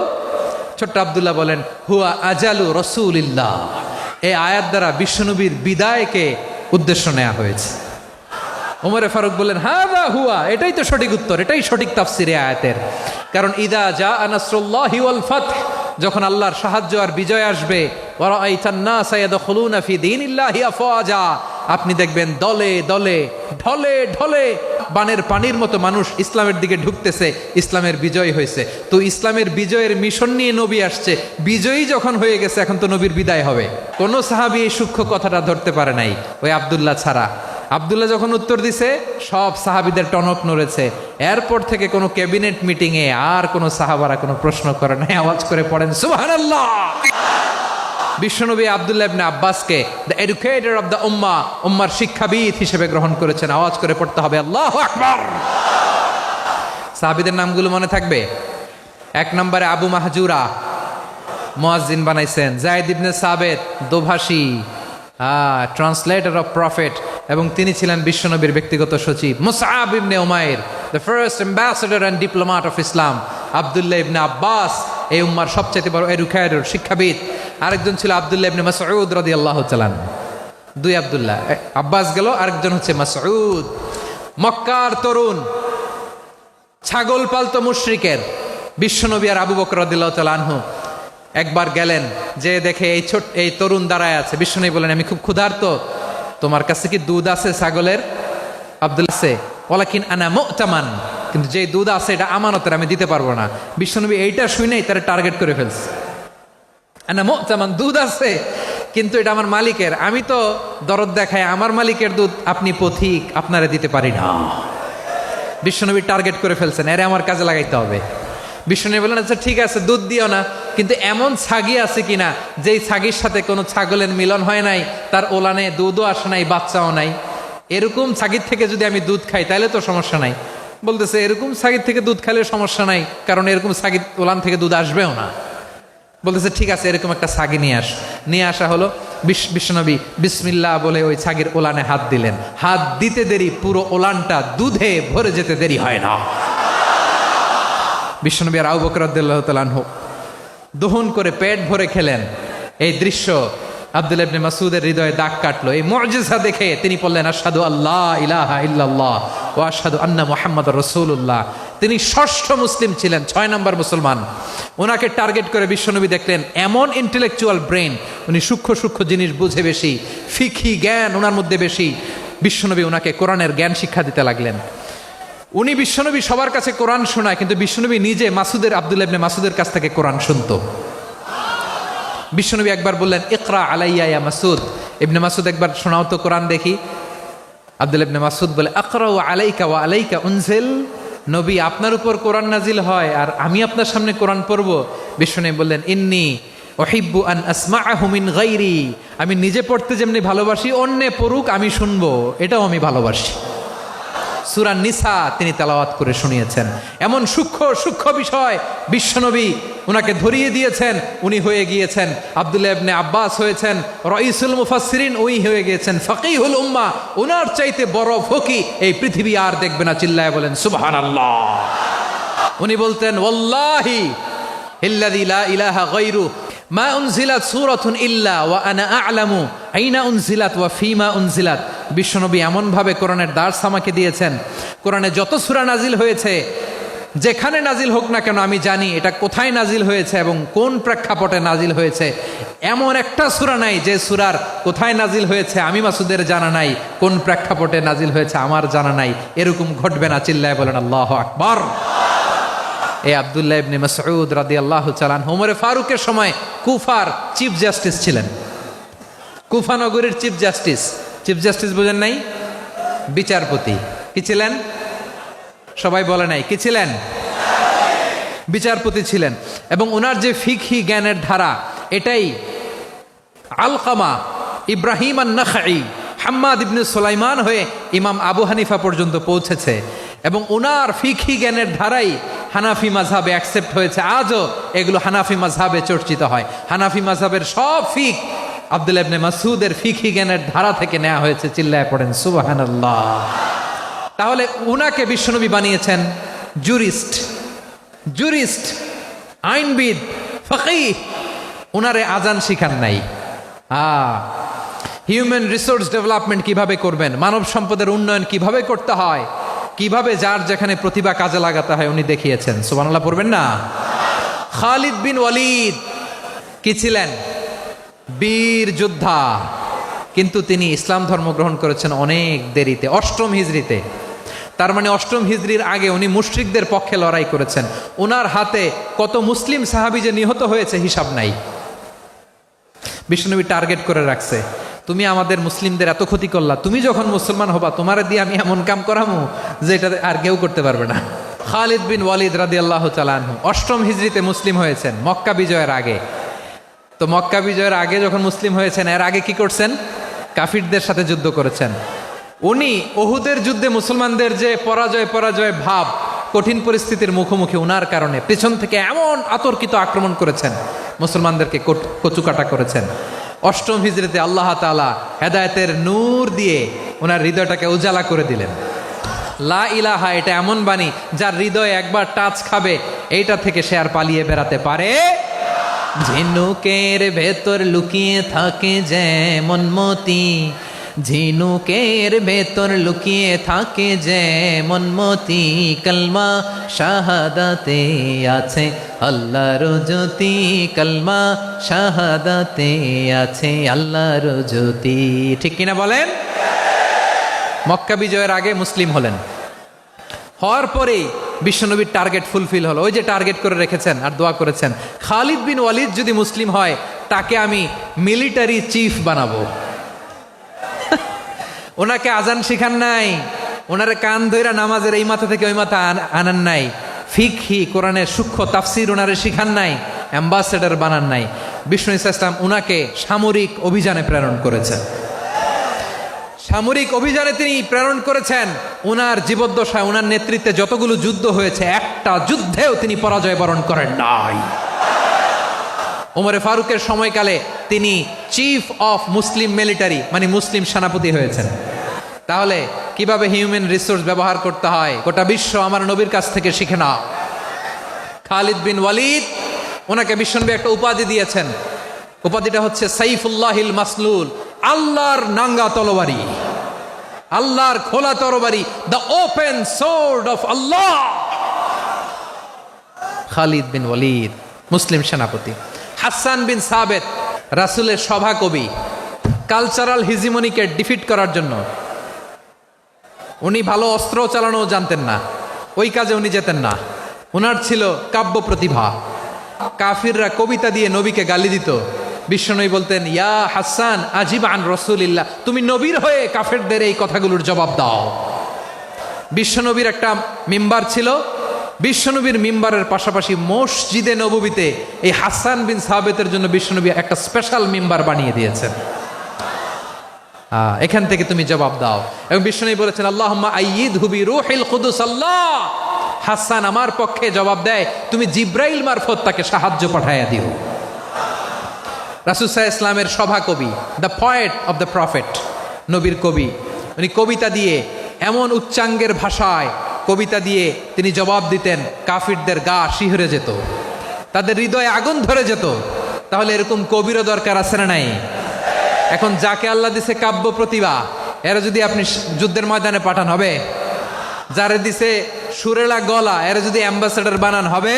ছোট্ট আব্দুল্লাহ বলেন, হুয়া আজালু রাসূলিল্লাহ। এই আয়াত দ্বারা বিশ্বনবীর বিদায়কে উদ্দেশ্য নেওয়া হয়েছে। ওমরে ফারুক বললেন, হাযা হুয়া, এটাই তো সঠিক উত্তর, এটাই সঠিক তাফসীর এই আয়াতের। কারণ ইদা জাআ নাসরুল্লাহি ওয়াল ফাতহ, যখন আল্লাহর সাহায্য আর বিজয় আসবে, ওয়া রাআইতান নাসা ইয়াদখুলুনা ফি দীনিল্লাহি আফওয়াজা, আপনি দেখবেন দলে দলে, ঢলে ঢলে, বানের পানির মতো মানুষ ইসলামের দিকে ঢুকতেছে। ইসলামের বিজয় হয়েছে। তো ইসলামের বিজয়ের মিশন নিয়ে নবী আসছে। বিজয়ী যখন হয়ে গেছে, এখন তো নবীর বিদায় হবে। কোন সাহাবী এই সূক্ষ্ম কথাটা ধরতে পারে নাই, ওই আব্দুল্লাহ ছাড়া। আব্দুল্লাহ যখন উত্তর দিছে, সব সাহাবীদের টনক নড়েছে। এরপর থেকে কোনো ক্যাবিনেট মিটিংয়ে আর কোনো সাহাবারা কোনো প্রশ্ন করে নাই। আওয়াজ করে পড়েন সুবহানাল্লাহ। বিশ্বনবী আব্দুল্লাহ ইবনে আব্বাসকে দ্য এডুকেটর অফ দ্য উম্মাহ, উম্মার শিক্ষাবিদ হিসেবে গ্রহণ করেছেন। আওয়াজ করে পড়তে হবে আল্লাহু আকবার। সাহাবীদের নামগুলো মনে থাকবে? এক নম্বরে আবু মাহজুরা, মুয়াজ্জিন বানাইছেন। যায়েদ ইবনে সাবিত, দোভাষী, ট্রান্সলেটর অফ প্রফেট, এবং তিনি ছিলেন বিশ্বনবীর ব্যক্তিগত সচিব। মুসআব ইবনে উমাইর, the first ambassador and diplomat of Islam. আব্দুল্লাহ ইবনে আব্বাস, এই উম্মার সবচেয়ে বড় এডুকেটর, শিক্ষাবিদ। আরেকজন ছিল আব্দুল্লাহ ইবনে মাসউদ রাদিয়াল্লাহু তাআলা। দুই আব্দুল্লাহ, আব্বাস গেল, আরেকজন হচ্ছে মাসউদ। মক্কার তরুণ, ছাগল পালতো মুশরিকের। বিশ্বনবী আর আবু বকর রাদিয়াল্লাহু তাআলা আনহু একবার গেলেন, যে দেখে এই তরুণ দাঁড়ায় আছে। বিশ্বনবী বলেন, আমি খুব ক্ষুধার্ত, তোমার কাছে কি দুধ আছে ছাগলের? আব্দুল্লাহ সে ওয়ালাকিন আনা মুতামান, কিন্তু যে দুধ আছে এটা আমানতের, আমি দিতে পারবো না। বিশ্বনবী এইটা শুনেই তারা টার্গেট করে ফেলছে। আনা মুতামান, দুধ আছে কিন্তু এটা আমার মালিকের, আমি তো দরদ দেখাই, আমার মালিকের দুধ আপনি পথিক, আপনারে দিতে পারি না। বিশ্বনবী টার্গেট করে ফেলছেন, এরে আমার কাজে লাগাইতে হবে। বিশ্বনবী বললেন, আচ্ছা ঠিক আছে, দুধ দিও না, কিন্তু এমন ছাগি আছে কিনা যেই ছাগির সাথে কোনো ছাগলের মিলন হয় নাই, তার ওলানে দুধও আসে নাই, বাচ্চাও নাই, এরকম ছাগির থেকে যদি আমি দুধ খাই তাহলে তো সমস্যা নাই। বলতেছে এরকম ছাগির থেকে দুধ খাইলে সমস্যা নাই, কারণ এরকম ছাগির ওলান থেকে দুধ আসবেও না। বলতেছে ঠিক আছে, এরকম একটা ছাগি নিয়ে আসা হলো। বিশ্বনবী বিসমিল্লাহ বলে ওই ছাগির ওলানে হাত দিলেন। হাত দিতে দেরি, পুরো ওলানটা দুধে ভরে যেতে দেরি হয় না। বিশ্বনবী আর আবু বকর রাদিয়াল্লাহু তাআলা আনহু দহন করে পেট ভরে খেলেন। এই দৃশ্য আব্দুল্লাহ ইবনে মাসউদের হৃদয়ে দাগ কাটলো। এই মুজিজা দেখে তিনি বললেন, আশহাদু আল্লা ইলাহা ইল্লাল্লাহ ওয়া আশহাদু আন্না মুহাম্মাদুর রাসূলুল্লাহ। তিনি ষষ্ঠ মুসলিম ছিলেন, 6 নম্বর মুসলমান। ওনাকে টার্গেট করে বিশ্বনবী দেখলেন এমন ইন্টেলেকচুয়াল ব্রেন, উনি সূক্ষ্ম সূক্ষ্ম জিনিস বুঝে বেশি, ফিকহি জ্ঞান ওনার মধ্যে বেশি। বিশ্বনবী ওনাকে কোরআনের জ্ঞান শিক্ষা দিতে লাগলেন। উনি বিশ্বনবী সবার কাছে কোরআন শোনায়, কিন্তু বিশ্বনবী নিজে আব্দুল্লাহ ইবনে মাসউদের কাছ থেকে কোরআন শুনতো। বিশ্বনবী একবার বললেন, ইকরা আলাইয়া ইয়া মাসউদ। ইবনে মাসউদ একবার শোনাও তো কোরআন দেখি। আব্দুল্লাহ ইবনে মাসউদ বলে, আকরাউ আলাইকা ওয়া আলাইকা উনজিল। নবী, আপনার উপর কোরআন নাজিল হয় আর আমি আপনার সামনে কোরআন পড়ব। বিশ্বনবী বললেন, ইন্নী উহিব্বু আন আসমাআহু মিন গায়রি। আমি নিজে পড়তে যেমনি ভালোবাসি, অন্যে পড়ুক আমি শুনবো, এটাও আমি ভালোবাসি। সূরা নিসা তিনি তেলাওয়াত করে শুনিয়েছেন। এমন সূক্ষ্ম সূক্ষ্ম বিষয় বিশ্বনবী উনাকে ধরিয়ে দিয়েছেন। উনি হয়ে গিয়েছেন আব্দুল্লাহ ইবনে আব্বাস, হয়েছেন রাইসুল মুফাসসিরিন, উনি হয়ে গিয়েছেন ফাকিহুল উম্মাহ। ওনার চাইতে বড় ফকিহ এই পৃথিবী আর দেখবে না। চিল্লায় বলেন সুবহানাল্লাহ। উনি বলতেন, ওয়াল্লাহি ইল্লাযী লা ইলাহা গায়রু মা উনজিলাত সূরাতুন ইল্লা ওয়া আনা আ'লামু আইনা উনজিলাত ওয়া ফিমা উনজিলাত। বিশ্বনবী এমনভাবে কোরআনের দার্স আমাকে দিয়েছেন, কোরআনে যত সূরা নাজিল হয়েছে, যেখানে নাজিল হোক না কেন আমি জানি এটা কোথায় নাজিল হয়েছে এবং কোন প্রেক্ষাপটে নাজিল হয়েছে। এমন একটা সূরা নাই যে সূরার কোথায় নাজিল হয়েছে আমি মাসুদের জানা নাই, কোন প্রেক্ষাপটে নাজিল হয়েছে আমার জানা নাই। এরকম ঘটবে না। চিল্লায় বলেন আল্লাহু আকবার। এই আব্দুল্লাহ ইবনে মাসউদ রাদিয়াল্লাহু তাআলা আনহু ওমর ফারুকের সময় কুফার চিফ জাস্টিস ছিলেন। কুফা নগরীর চিফ জাস্টিস। চিফ জাস্টিস বুঝেন নাই? বিচারপতি। কি ছিলেন? সবাই বলে নাই, কি ছিলেন? বিচারপতি ছিলেন। এবং ওনার যে ফিকহি জ্ঞানের ধারা, এটাই আলকামা, ইব্রাহিম আন-নাখাই, হাম্মাদ ইবনে সুলাইমান হয়ে ইমাম আবু হানিফা পর্যন্ত পৌঁছেছে। এবং ওনার ফিকহি জ্ঞানের ধারাই হানাফি মাযহাবে অ্যাকসেপ্ট হয়েছে। আজও এগুলো হানাফি মাযহাবে চর্চিত হয়। হানাফি মাযহাবের সব ফিক আব্দুল্লাহ ইবনে মাসউদের ফিকহি জ্ঞানের ধারা থেকে নেওয়া হয়েছে। চিল্লায় পড়েন সুবহানাল্লাহ। তাহলে উনাকে বিশ্বনবী বানিয়েছেন জুরিস্ট, আইনবিদ, ফকিহ। উনারে আজান শিখান নাই। হিউম্যান রিসোর্স ডেভেলপমেন্ট কিভাবে করবেন, মানব সম্পদের উন্নয়ন কিভাবে করতে হয়, কিভাবে যার যেখানে প্রতিভা কাজে লাগাতে হয় উনি দেখিয়েছেন। সুবহানাল্লাহ পড়বেন না? খালিদ বিন ওয়ালিদ কি ছিলেন? বীর যোদ্ধা। কিন্তু তিনি ইসলাম ধর্ম গ্রহণ করেছেন অনেক দেরিতে, 8ম হিজরিতে। তার মানে 8ম হিজরির আগে উনি মুশরিকদের পক্ষে লড়াই করেছেন। ওনার হাতে কত মুসলিম সাহাবী যে নিহত হয়েছে হিসাব নাই। বিশ্বনবী টার্গেট করে রাখছে, তুমি আমাদের মুসলিমদের এত ক্ষতি করলা, তুমি যখন মুসলমান হবা তোমারে দিয়ে আমি এমন কাম করামু যে এটা আর কেউ করতে পারবে না। খালিদ বিন ওয়ালিদ রাদিয়াল্লাহু তাআলা আনহু 8ম হিজরিতে মুসলিম হয়েছেন, মক্কা বিজয়ের আগে। তো মক্কা বিজয়ের আগে যখন মুসলিম হয়েছেন, এর আগে কি করছেন? কাফিরদের সাথে যুদ্ধ করেছেন। উনি উহুদের যুদ্ধে মুসলমানদের যে পরাজয় ভাব, কঠিন পরিস্থিতির মুখোমুখি ওনার কারণে পেছন থেকে এমন আতর্কিত আক্রমণ করেছেন, মুসলমানদেরকে কচুকাটা করেছেন। 8ম হিজরিতে আল্লাহ তাআলা হেদায়েতের নূর দিয়ে ওনার হৃদয়টাকে উজালা করে দিলেন। লা ইলাহা এটা এমন বাণী যার হৃদয়ে একবার টাচ খাবে, এইটা থেকে সে আর পালিয়ে বেড়াতে পারে। ঝিনুকের ভেতর লুকিয়ে থাকে যেমন মতি, ঝিনুকের ভেতর লুকিয়ে থাকে যেমন মতি, কলমা শাহাদাতে আছে আল্লাহর জ্যোতি, কলমা শাহাদাতে আছে আল্লাহর জ্যোতি। ঠিক কিনা বলেন? মক্কা বিজয়ের আগে মুসলিম হলেন, হওয়ার পরেই বিশ্বনবীর টার্গেট ফুলফিল হলো। ওই যে টার্গেট করে রেখেছেন আর দোয়া করেছেন, খালিদ বিন ওয়ালিদ যদি মুসলিম হয় তাকে আমি মিলিটারি চিফ বানাবো। ওনাকে আজান শিখান নাই, ওনারে কান ধইরা নামাজের এই মাথা থেকে ওই মাথা আনান নাই, ফিকহি কোরআনের সূক্ষ্ম তাফসীর ওনারে শিখান নাই, অ্যাম্বাসেডর বানান নাই। বিষ্ণু ইসলাম উনাকে সামরিক অভিযানে প্রেরণ করেছেন। সামরিক অভিযানে তিনি প্রেরণ করেছেন। উনার জীবদ্দশায় উনার নেতৃত্বে যতগুলো যুদ্ধ হয়েছে একটা যুদ্ধেও তিনি পরাজয় বরণ করেন নাই। ওমরে ফারুকের সময়কালে তিনি চিফ অফ মুসলিম মিলিটারি মানে মুসলিম সেনাপতি হয়েছেন। তাহলে কিভাবে হিউম্যান রিসোর্স ব্যবহার করতে হয় গোটা বিশ্ব আমার নবীর কাছ থেকে শিখে নাও। খালিদ বিন ওয়ালিদ, ওনাকে বিশ্বনবী একটা উপাধি দিয়েছেন। উপাধিটা হচ্ছে সাইফুল্লাহিল মাসলুল, আল্লাহর নাঙ্গা তরবারি, আল্লাহর খোলা তরবারি, দ্য ওপেন সোর্ড অফ আল্লাহ। খালিদ বিন ওয়ালিদ মুসলিম সেনাপতি। হাসান বিন সাবেত রাসূলের সভা কবি, কালচারাল হিজিমনিকে ডিফিট করার জন্য। উনি ভালো অস্ত্র চালানো জানতেন না, ওই কাজে উনি যেতেন না। ওনার ছিল কাব্য প্রতিভা। কাফিররা কবিতা দিয়ে নবীকে গালি দিত, বিশ্বনবী বলতেন, ইয়া হাসান আজিব আন রাসূলিল্লাহ, তুমি নবীর হয়ে কাফেরদের এই কথাগুলোর জবাব দাও। বিশ্বনবীর একটা মিম্বার ছিল, বিশ্বনবীর মিম্বারের পাশাপাশি মসজিদে নববীতে এই হাসান বিন সাবেতের জন্য বিশ্বনবী একটা স্পেশাল মিম্বার বানিয়ে দিয়েছেন। এখান থেকে তুমি জবাব দাও। এবং বিশ্বনবী বলেছেন, আল্লাহুম্মা আইয়িদহু বিরূহিল কুদুস। আল্লাহ, হাসান আমার পক্ষে জবাব দেয়, তুমি জিব্রাইল মারফত তাকে সাহায্য পাঠাইয়া দিও। রাসূল সাল্লাল্লাহু আলাইহি ইসলামের সভা কবি, the poet of the prophet, নবীর কবি। উনি কবিতা দিয়ে এমন উচ্চাঙ্গের ভাষায় কবিতা দিয়ে তিনি জবাব দিতেন, কাফিরদের গা শিহরে যেত, তাদের হৃদয়ে আগুন ধরে যেত। তাহলে এরকম কবিরও দরকার আছে না নাই? এখন যাকে আল্লাহ দিছে কাব্য প্রতিভা, এরা যদি আপনি যুদ্ধের ময়দানে পাঠান হবে? যারে দিছে সুরেলা গলা, এরা যদি অ্যাম্বাসেডর বানান হবে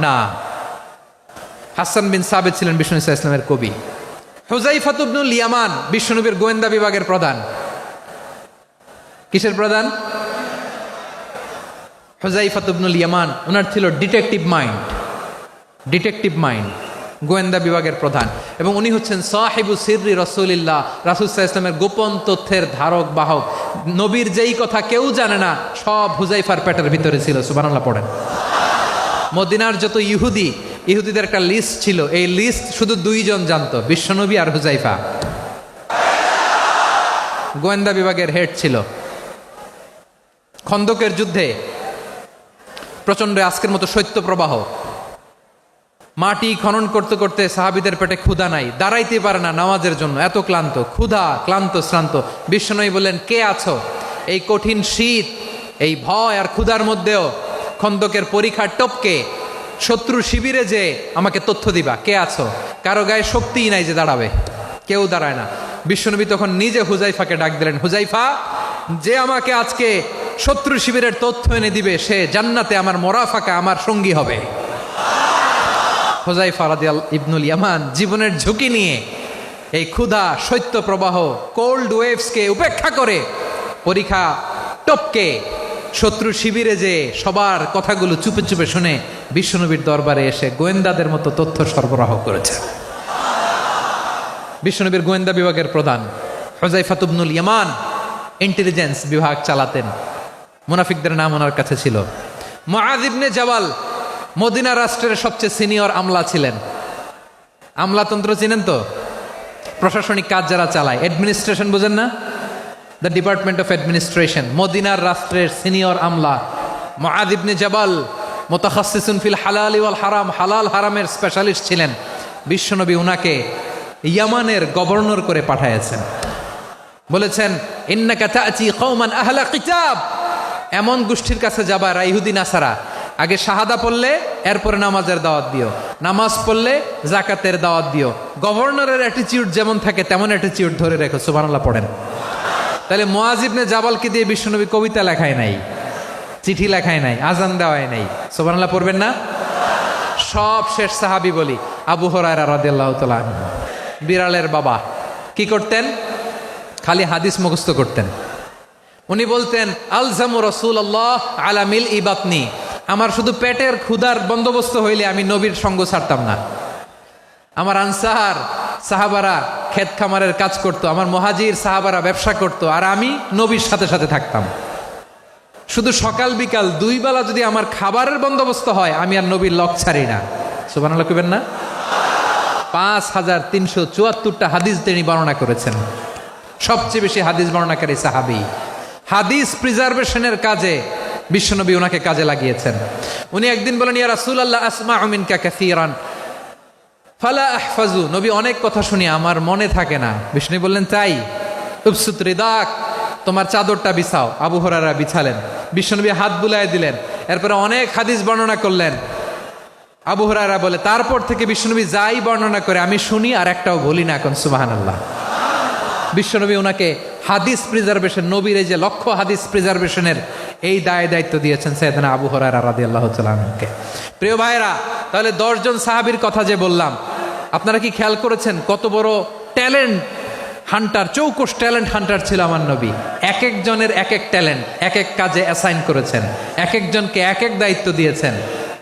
না। হাসান বিন সাবেত ছিলেন বিষ্ণু ইসলামের কবি। হুযায়ফা ইবনুল ইয়ামান বিশ্বনবীর গোয়েন্দা বিভাগের প্রধান। কিসের প্রধান? হুযায়ফা ইবনুল ইয়ামান। ওনার ছিল ডিটেকটিভ মাইন্ড, ডিটেকটিভ মাইন্ড, গোয়েন্দা বিভাগের প্রধান। এবং উনি হচ্ছেন সাহিবু সিররি রাসূলিল্লাহ, রাসূল সাল্লাল্লাহু আলাইহি ওয়াসাল্লামের গোপন তথ্যের ধারক বাহক। নবীর যেই কথা কেউ জানে না, সব হুযায়ফার পেটের ভিতরে ছিল। সুবহানাল্লাহ পড়েন। মদিনার যত ইহুদিদের একটা লিস্ট ছিল, এই লিস্ট শুধু দুইজন জানতো, বিশ্বনবী আর হুযায়ফা। গোয়েন্দা বিভাগের হেড ছিল। খন্দকের যুদ্ধে প্রচন্ড আজকের মতো শৈত্য প্রবাহ, মাটি খনন করতে করতে সাহাবীদের পেটে ক্ষুধা নাই, দাঁড়াইতে পারে না নামাজের জন্য, এত ক্লান্ত, ক্ষুধা, ক্লান্ত, শ্রান্ত। বিশ্বনবী বললেন, কে আছো? এই কঠিন শীত, এই ভয় আর ক্ষুধার মধ্যেও খন্দকের পরীক্ষার টপকে শত্রু শিবিরে যে আমাকে তথ্য দিবা, কে আছো? কারো গায়ে শক্তিই নাই যে দাঁড়াবে, কেউ দাঁড়ায় না। বিশ্বনবী তখন নিজে হুযায়ফাকে ডাক দিলেন, হুযায়ফা, যে আমাকে আজকে শত্রু শিবিরের তথ্য এনে দিবে, সে জান্নাতে আমার মোরাফাকা, আমার সঙ্গী হবে। হুযায়ফা রাদিয়াল্লাহু ইবনুল ইয়ামান জীবনের ঝুঁকি নিয়ে এই ক্ষুধা, শৈত্য প্রবাহ, কোল্ড ওয়েভসকে উপেক্ষা করে পরীক্ষা টপকে শত্রু শিবিরে যে সবার কথাগুলো চুপে চুপে শুনে বিশ্বনবীর দরবারে এসে গোয়েন্দাদের মতো তথ্য সরবরাহ করেছে। বিশ্বনবীর গোয়েন্দা বিভাগের প্রধান হুযায়ফা ইবনুল ইয়ামান ইন্টেলিজেন্স বিভাগ চালাতেন। মুনাফিকদের নাম ওনার কাছে ছিল। মুআয ইবনে জাবাল মদিনা রাষ্ট্রের সবচেয়ে সিনিয়র আমলা ছিলেন। আমলাতন্ত্র চিনেন তো? প্রশাসনিক কাজ যারা চালায়, অ্যাডমিনিস্ট্রেশন বোঝেন না? The department of administration. মদিনার রাষ্ট্রের সিনিয়র আমলা মুআয ইবনে জাবাল মুতাখাসসিসুন ফিল হালাল ওয়াল হারাম, হালাল হারামের স্পেশালিস্ট ছিলেন। বিশ্বনবী উনাকে ইয়ামানের গভর্নর করে পাঠাইছেন। বলেছেন, ইন্নাকা তা'তি কওমান আহলা কিতাব, এমন গোষ্ঠীর কাছে যাবা রা ইহুদি নাসারা, আগে শাহাদা পড়লে এরপরে নামাজের দাওয়াত দিও, নামাজ পড়লে যাকাতের দাওয়াত দিও। গভর্নরের অ্যাটিটিউড যেমন থাকে তেমন অ্যাটিটিউড ধরে রেখো। সুবহানাল্লাহ পড়েন। তাহলে মুআয ইবনে জাবালকে দিয়ে বিশ্বনবী কবিতা লেখায় নাই, চিঠি লেখায় নাই, আজান দেওয়ায় নাই। সুবহানাল্লাহ পড়বেন না? সব শেষ সাহাবী বলি আবু হুরায়রা রাদিয়াল্লাহু তাআলা আনহু, বিড়ালের বাবা, কি করতেন? খালি হাদিস মুখস্থ করতেন। উনি বলতেন, আলজামু রাসূলুল্লাহ আলা মিল ইবাতনি, আমার শুধু পেটের ক্ষুধার বন্দোবস্ত হইলে আমি নবীর সঙ্গ ছাড়তাম না। আমার আনসার সাহাবারা ক্ষেত খামারের কাজ করতো, আমার মুহাজির সাহাবারা ব্যবসা করতো, আর আমি নবীর সাথে সাথে থাকতাম। শুধু সকাল বিকাল দুই বেলা যদি আমার খাবারের বন্দোবস্ত হয়, আমি আর নবীর লক ছাড়ি না। সুবহানাল্লাহ কইবেন না? 5374টা হাদিস তিনি বর্ণনা করেছেন। সবচেয়ে বেশি হাদিস বর্ণনাকারী সাহাবী। হাদিস প্রিজার্ভেশনের কাজে বিশ্বনবী ওনাকে কাজে লাগিয়েছেন। উনি একদিন বলেন, ইয়া রাসূলুল্লাহ আসমাউ মিনকা কাসীরান ফালা আহফাজু। নবী অনেক কথা শুনি, আমার মনে থাকে না। বিষ্ণু বললেন, তাই? উবসুত রিদাক, তোমার চাদরটা বিছাও। আবু হুরায়রা বিছালেন, বিশ্বনবী হাত বুলায় দিলেন, এরপরে অনেক হাদিস বর্ণনা করলেন। আবু হুরায়রা বলে, তারপর থেকে বিশ্বনবী যাই বর্ণনা করে আমি শুনি আর একটাও বলি না। এখন সুবহানাল্লাহ। বিশ্বনবী ওনাকে হাদিস প্রিজার্ভেশন, নবীর এই যে লক্ষ্য হাদিস প্রিজার্ভেশনের এই দায়িত্ব দিয়েছেন সাইয়েদনা আবু হুরায়রা রাদিয়াল্লাহু তাআলা আনহুকে। প্রিয় ভাইরা, তাহলে 10 জন সাহাবীর কথা যে বললাম, আপনারা কি খেয়াল করেছেন কত বড় ট্যালেন্ট হান্টার, চৌকস ট্যালেন্ট হান্টার ছিল আমার নবী। এক একজনের এক এক ট্যালেন্ট, এক এক কাজে অ্যাসাইন করেছেন, এক একজনকে এক এক দায়িত্ব দিয়েছেন,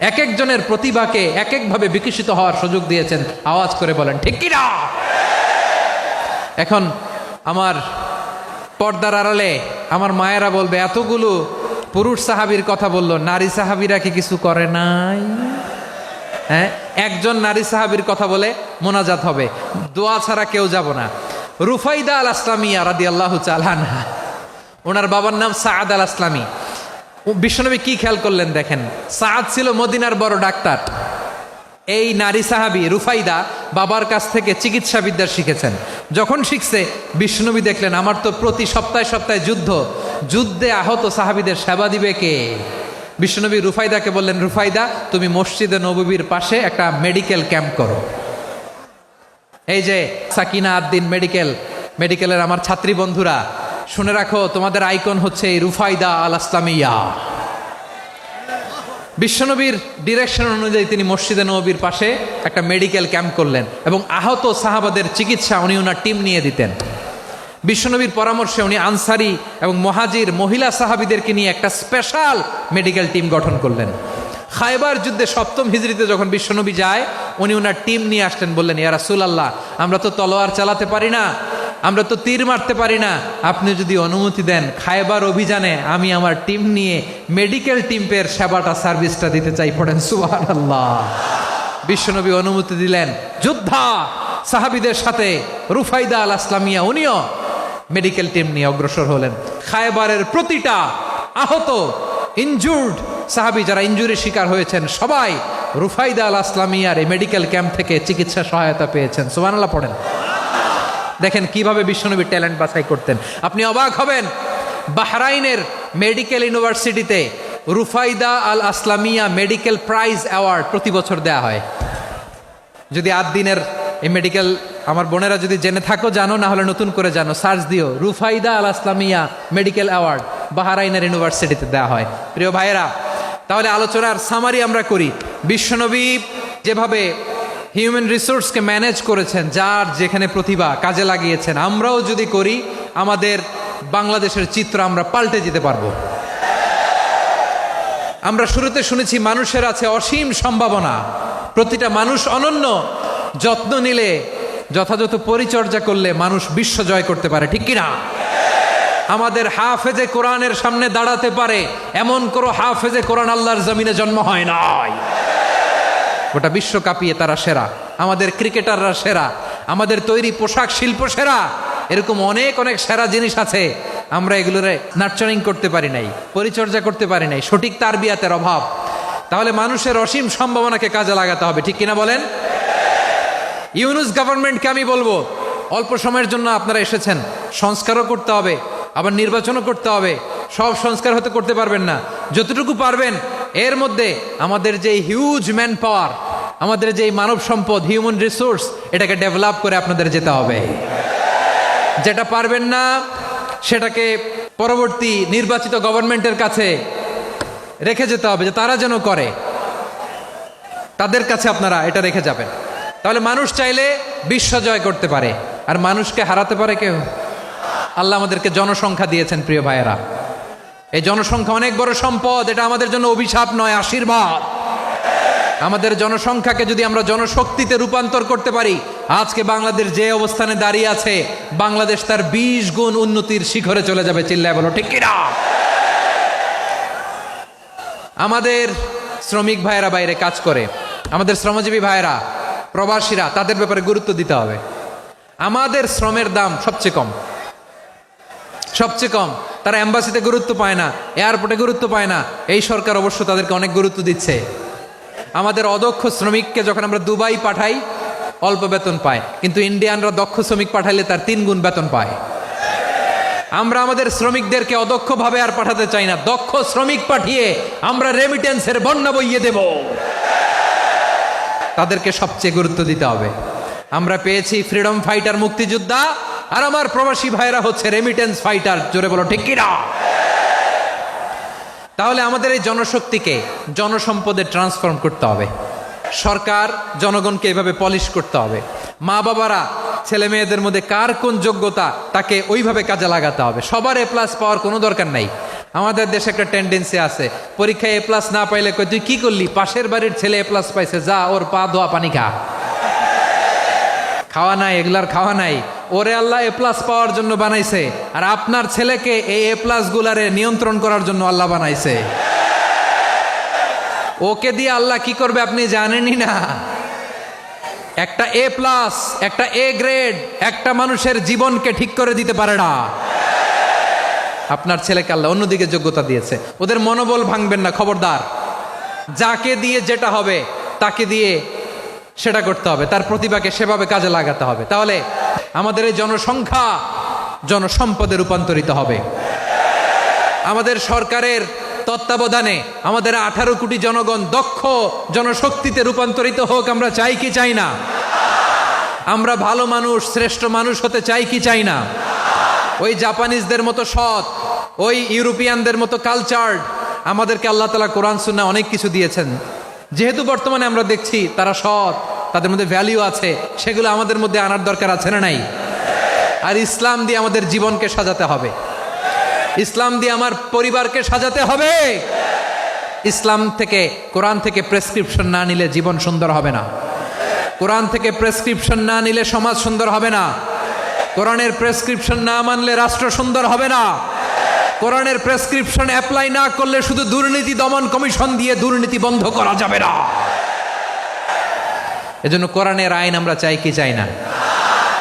এক একজনের প্রতিভাকে এক একভাবে বিকশিত হওয়ার সুযোগ দিয়েছেন। আওয়াজ করে বলেন ঠিক কি না? এখন আমার পর্দার আড়ালে আমার মায়েরা বলবে, এতগুলো পুরুষ সাহাবীর কথা বললো, নারী সাহাবীরা কি কিছু করে নাই? হ্যাঁ, একজন নারী সাহাবীর কথা বলে মোনাজাত হবে, দোয়া ছাড়া কেউ যাব না। রুফাইদা আল আসলামিয়া রাদিয়াল্লাহু তাআলা আনহা, ওনার বাবার নাম সাআদ আল আসলামি। বিশ্বনবী কি খেয়াল করলেন দেখেন, সাআদ ছিল মদিনার বড় ডাক্তার। এই নারী সাহাবী রুফাইদা বাবার কাছ থেকে চিকিৎসা বিদ্যা শিখেছেন। যখন শিখছে, বিশ্বনবী দেখলেন আমার তো প্রতি সপ্তাহে সপ্তাহে যুদ্ধে আহত সাহাবীদের সেবা দিবে কে? বিশ্বনবী রুফাইদাকে বললেন, রুফাইদা তুমি মসজিদে নববীর পাশে একটা মেডিকেল ক্যাম্প করো। এই যে সাকিনা আদ্দিন মেডিকেলের আমার ছাত্রী বন্ধুরা, শুনে রাখো, তোমাদের আইকন হচ্ছে এই রুফাইদা আল আসলামিয়া। বিশ্বনবীর ডিরেকশন অনুযায়ী তিনি মসজিদে নববীর পাশে একটা মেডিকেল ক্যাম্প করলেন এবং আহত সাহাবাদের চিকিৎসা উনি ওনার টিম নিয়ে দিতেন। বিশ্বনবীর পরামর্শে উনি আনসারি এবং মুহাজির মহিলা সাহাবীদেরকে নিয়ে একটা স্পেশাল মেডিকেল টিম গঠন করলেন। খায়বার যুদ্ধে 7ম হিজরিতে যখন বিশ্বনবী যায়, উনি ওনার টিম নিয়ে আসলেন, বললেন, ইয়া রাসূলুল্লাহ, আমরা তো তলোয়ার চালাতে পারি না, আমরা তো তীর মারতে পারি না, আপনি যদি অনুমতি দেন খায়বার অভিযানে আমি আমার টিম নিয়ে মেডিকেল টিমের সেবাটা সার্ভিসটা দিতে চাই। পড়েন সুবহানাল্লাহ। বিশ্বনবী অনুমতি দিলেন, যোদ্ধা সাহাবীদের সাথে রুফাইদা আল আসলামিয়া উনিও মেডিকেল টিম নিয়ে অগ্রসর হলেন। খায়বারের প্রতিটা আহত ইনজুর্ড সাহাবী যারা ইনজুরির শিকার হয়েছেন, সবাই রুফাইদা আল আসলামিয়ার এই মেডিকেল ক্যাম্প থেকে চিকিৎসা সহায়তা পেয়েছেন। সুবহানাল্লাহ পড়েন। দেখেন কিভাবে বিশ্বনবী ট্যালেন্ট বাছাই করতেন। আপনি অবাক হবেন, বাহরাইনের মেডিকেল ইউনিভার্সিটিতে রুফাইদা আল আসলামিয়া মেডিকেল প্রাইজ অ্যাওয়ার্ড প্রতি বছর দেয়া হয়। যদি দিনের এই মেডিকেল আমার বোনেরা যদি জেনে থাকো জানো, না হলে নতুন করে জানো, সার্চ দিও, রুফাইদা আল আসলামিয়া মেডিকেল অ্যাওয়ার্ড বাহরাইনের ইউনিভার্সিটিতে দেওয়া হয়। প্রিয় ভাইয়েরা, তাহলে আলোচনার সামারি আমরা করি। বিশ্বনবী যেভাবে হিউম্যান রিসোর্সকে ম্যানেজ করেছেন, যার যেখানে প্রতিভা কাজে লাগিয়েছেন, আমরাও যদি করি আমাদের বাংলাদেশের চিত্র আমরা পাল্টে যেতে পারবো। আমরা শুরুতে শুনেছি মানুষের আছে অসীম সম্ভাবনা, প্রতিটা মানুষ অনন্য, যত্ন নিলে, যথাযথ পরিচর্যা করলে মানুষ বিশ্ব জয় করতে পারে, ঠিক কিনা? আমাদের হাফেজে কোরআনের সামনে দাঁড়াতে পারে এমন কোনো হাফেজে কোরআন আল্লাহর জমিনে জন্ম হয় নাই। গোটা বিশ্ব কাঁপিয়ে তারা সেরা, আমাদের ক্রিকেটাররা সেরা, আমাদের তৈরি পোশাক শিল্প সেরা, এরকম অনেক অনেক সেরা জিনিস আছে, আমরা এগুলোরে নার্চারিং করতে পারি নাই, পরিচর্যা করতে পারি নাই, সঠিক তারবিয়াতের অভাব। তাহলে মানুষের অসীম সম্ভাবনাকে কাজে লাগাতে হবে, ঠিক কিনা বলেন? ইউনুস গভর্নমেন্টকে আমি বলবো, অল্প সময়ের জন্য আপনারা এসেছেন, সংস্কারও করতে হবে, আবার নির্বাচনও করতে হবে। সব সংস্কার হতে করতে পারবেন না, যতটুকু পারবেন এর মধ্যে আমাদের যে হিউজ ম্যান পাওয়ার, আমাদের যে মানব সম্পদ, হিউম্যান রিসোর্স, এটাকে ডেভেলপ করে আপনাদের যেতে হবে। যেটা পারবেন না সেটাকে পরবর্তী নির্বাচিত গভর্নমেন্টের কাছে রেখে যেতে হবে, যে তারা যেন করে, তাদের কাছে আপনারা এটা রেখে যাবেন। তাহলে মানুষ চাইলে বিশ্ব জয় করতে পারে, আর মানুষকে হারাতে পারে কেউ? আল্লাহ আমাদেরকে জনসংখ্যা দিয়েছেন প্রিয় ভাইয়েরা, এই জনসংখ্যা অনেক বড় সম্পদ, এটা আমাদের জন্য অভিশাপ নয়, আশীর্বাদ। আমাদের জনসংখ্যাকে যদি আমরা জনশক্তিতে রূপান্তর করতে পারি, আজকে বাংলাদেশ যে অবস্থানে দাঁড়িয়ে আছে, বাংলাদেশ তার 20 গুণ উন্নতির শিখরে চলে যাবে। চিল্লায় বলো ঠিক কিনা? আমাদের শ্রমিক ভাইয়েরা বাইরে কাজ করে, আমাদের শ্রমজীবী ভাইয়েরা, প্রবাসীরা, তাদের ব্যাপারে গুরুত্ব দিতে হবে। আমাদের শ্রমের দাম সবচেয়ে কম, সবচেয়ে কম। তারা এম্বাসিতে গুরুত্ব পায় না, এয়ারপোর্টে গুরুত্ব পায় না। এই সরকার অবশ্য তাদেরকে অনেক গুরুত্ব দিচ্ছে। আমাদের অদক্ষ শ্রমিককে যখন আমরা দুবাই পাঠাই, অল্প বেতন পায়, কিন্তু ইন্ডিয়ানরা দক্ষ শ্রমিক পাঠাইলে তার 3 গুণ বেতন পায়। আমরা আমাদের শ্রমিকদেরকে অদক্ষভাবে আর পাঠাতে চাই না, দক্ষ শ্রমিক পাঠিয়ে আমরা রেমিটেন্সের বন্যা বইয়ে দেব। তাদেরকে সবচেয়ে গুরুত্ব দিতে হবে। আমরা পেয়েছি ফ্রিডম ফাইটার, মুক্তিযোদ্ধা, আর আমার প্রবাসী ভাইরা হচ্ছে রেমিটেন্স ফাইটার। জোরে বলো ঠিক কিনা? তাহলে আমাদের এই জনশক্তিকে জনসম্পদে ট্রান্সফর্ম করতে হবে। সরকার জনগণকে এভাবে পলিশ করতে হবে। মা বাবারা ছেলে মেয়েদের মধ্যে কার কোন যোগ্যতা তাকে ওইভাবে কাজে লাগাতে হবে। সবার এ প্লাস পাওয়ার কোনো দরকার নাই। আমাদের দেশে একটা টেন্ডেন্সি আছে, পরীক্ষায় এ প্লাস না পাইলে কই তুই কি করলি, পাশের বাড়ির ছেলে এ প্লাস পাইছে, যা ওর পা ধোয়া পানি খা। খাওয়া নাই, এগুলার খাওয়া নাই। ওরে আল্লাহ এ প্লাস পাওয়ার জন্য বানাইছে, আর আপনার ছেলেকে এই এ প্লাস গুলারে নিয়ন্ত্রণ করার জন্য আল্লাহ বানাইছে। ওকে দিয়ে আল্লাহ কি করবে আপনি জানেনই না। একটা এ প্লাস, একটা এ গ্রেড একটা মানুষের জীবনকে ঠিক করে দিতে পারে না। আপনার ছেলেকে আল্লাহ অন্যদিকে যোগ্যতা দিয়েছে। ওদের মনোবল ভাঙবেন না, খবরদার। যাকে দিয়ে যেটা হবে তাকে দিয়ে সেটা করতে হবে, তার প্রতিভাকে সেভাবে কাজে লাগাতে হবে। তাহলে আমাদের এই জনসংখ্যা জনসম্পদে রূপান্তরিত হবে। আমাদের সরকারের তত্ত্বাবধানে আমাদের 18 কোটি জনগণ দক্ষ জনশক্তিতে রূপান্তরিত হোক। আমরা চাই কি চাই না? আমরা ভালো মানুষ, শ্রেষ্ঠ মানুষ হতে চাই কি চাই না? ওই জাপানিজদের মতো সৎ, ওই ইউরোপিয়ানদের মতো কালচার্ড। আমাদেরকে আল্লাহ তাআলা কোরআন সুন্নাহ অনেক কিছু দিয়েছেন। যেহেতু বর্তমানে আমরা দেখছি তারা সৎ, তাদের মধ্যে ভ্যালিউ আছে, সেগুলো আমাদের মধ্যে আনার দরকার আছে না নাই? আর ইসলাম দিয়ে আমাদের জীবনকে সাজাতে হবে, ইসলাম দিয়ে আমার পরিবারকে সাজাতে হবে। ইসলাম থেকে, কোরআন থেকে প্রেসক্রিপশন না নিলে জীবন সুন্দর হবে না। কোরআন থেকে প্রেসক্রিপশন না নিলে সমাজ সুন্দর হবে না। কোরআনের প্রেসক্রিপশন না মানলে রাষ্ট্র সুন্দর হবে না। কোরআনের প্রেসক্রিপশন অ্যাপ্লাই না করলে শুধু দুর্নীতি দমন কমিশন দিয়ে দুর্নীতি বন্ধ করা যাবে না। এজন্য কোরআনের আইন আমরা চাই কি চাই না?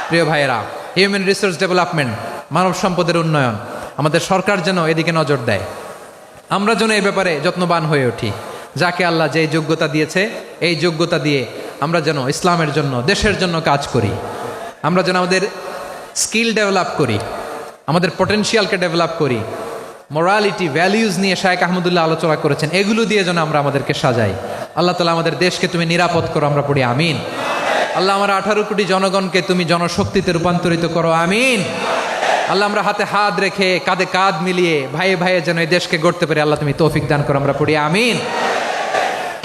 প্রিয় ভাইয়েরা, হিউম্যান রিসোর্স ডেভেলপমেন্ট, মানব সম্পদের উন্নয়ন, আমাদের সরকার যেন এদিকে নজর দেয়। আমরা যেন এই ব্যাপারে যত্নবান হয়ে উঠি। যাকে আল্লাহ যে যোগ্যতা দিয়েছে, এই যোগ্যতা দিয়ে আমরা যেন ইসলামের জন্য, দেশের জন্য কাজ করি। আমরা যেন আমাদের স্কিল ডেভেলপ করি, আমাদের পটেনশিয়ালকে ডেভেলপ করি। মোরালিটি, ভ্যালিউজ নিয়ে শায়েখ আহমদুল্লাহ আলোচনা করেছেন। এগুলো দিয়ে যেন আমরা আমাদেরকে সাজাই। আল্লাহ তাআলা আমাদের দেশকে তুমি নিরাপদ করো, আমরা পড়ি আমিন। আল্লাহ আমার 18 কোটি জনগণকে তুমি জনশক্তিতে রূপান্তরিত করো, আমিন। আল্লাহ আমরা হাতে হাত রেখে, কাঁধে কাঁধ মিলিয়ে, ভাইয়ে ভাইয়ে যেন এই দেশকে গড়তে পারি, আল্লাহ তুমি তৌফিক দান করো, আমরা পড়ি আমিন।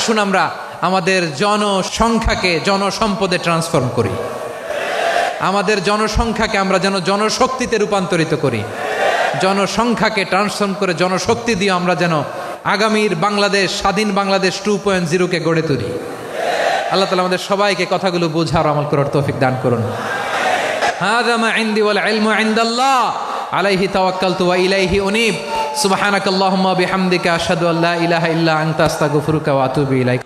শুন, আমরা আমাদের জনসংখ্যাকে জনসম্পদে ট্রান্সফর্ম করি। আমাদের জনসংখ্যাকে আমরা যেন জনশক্তিতে রূপান্তরিত করি। জনসংখ্যাকে ট্রান্সফর্ম করে জনশক্তি দিয়ে আমরা যেন আগামীর বাংলাদেশ, স্বাধীন বাংলাদেশ 2.0-কে গড়ে তুলি। আল্লাহ তাআলা আমাদের সবাইকে কথাগুলো বোঝার, আমল করার তৌফিক দান করুন। হাযা মা ইনদি ওয়াল ইলমু ইনদাল্লাহ আলাইহি তাওয়াক্কালতু ওয়া ইলাইহি উনীব। সুবহানাকাল্লাহুম্মা বিহামদিকা আশহাদু আল্লা ইলাহা ইল্লা আনতা আস্তাগফিরুকা ওয়া আতুবু ইলাইক।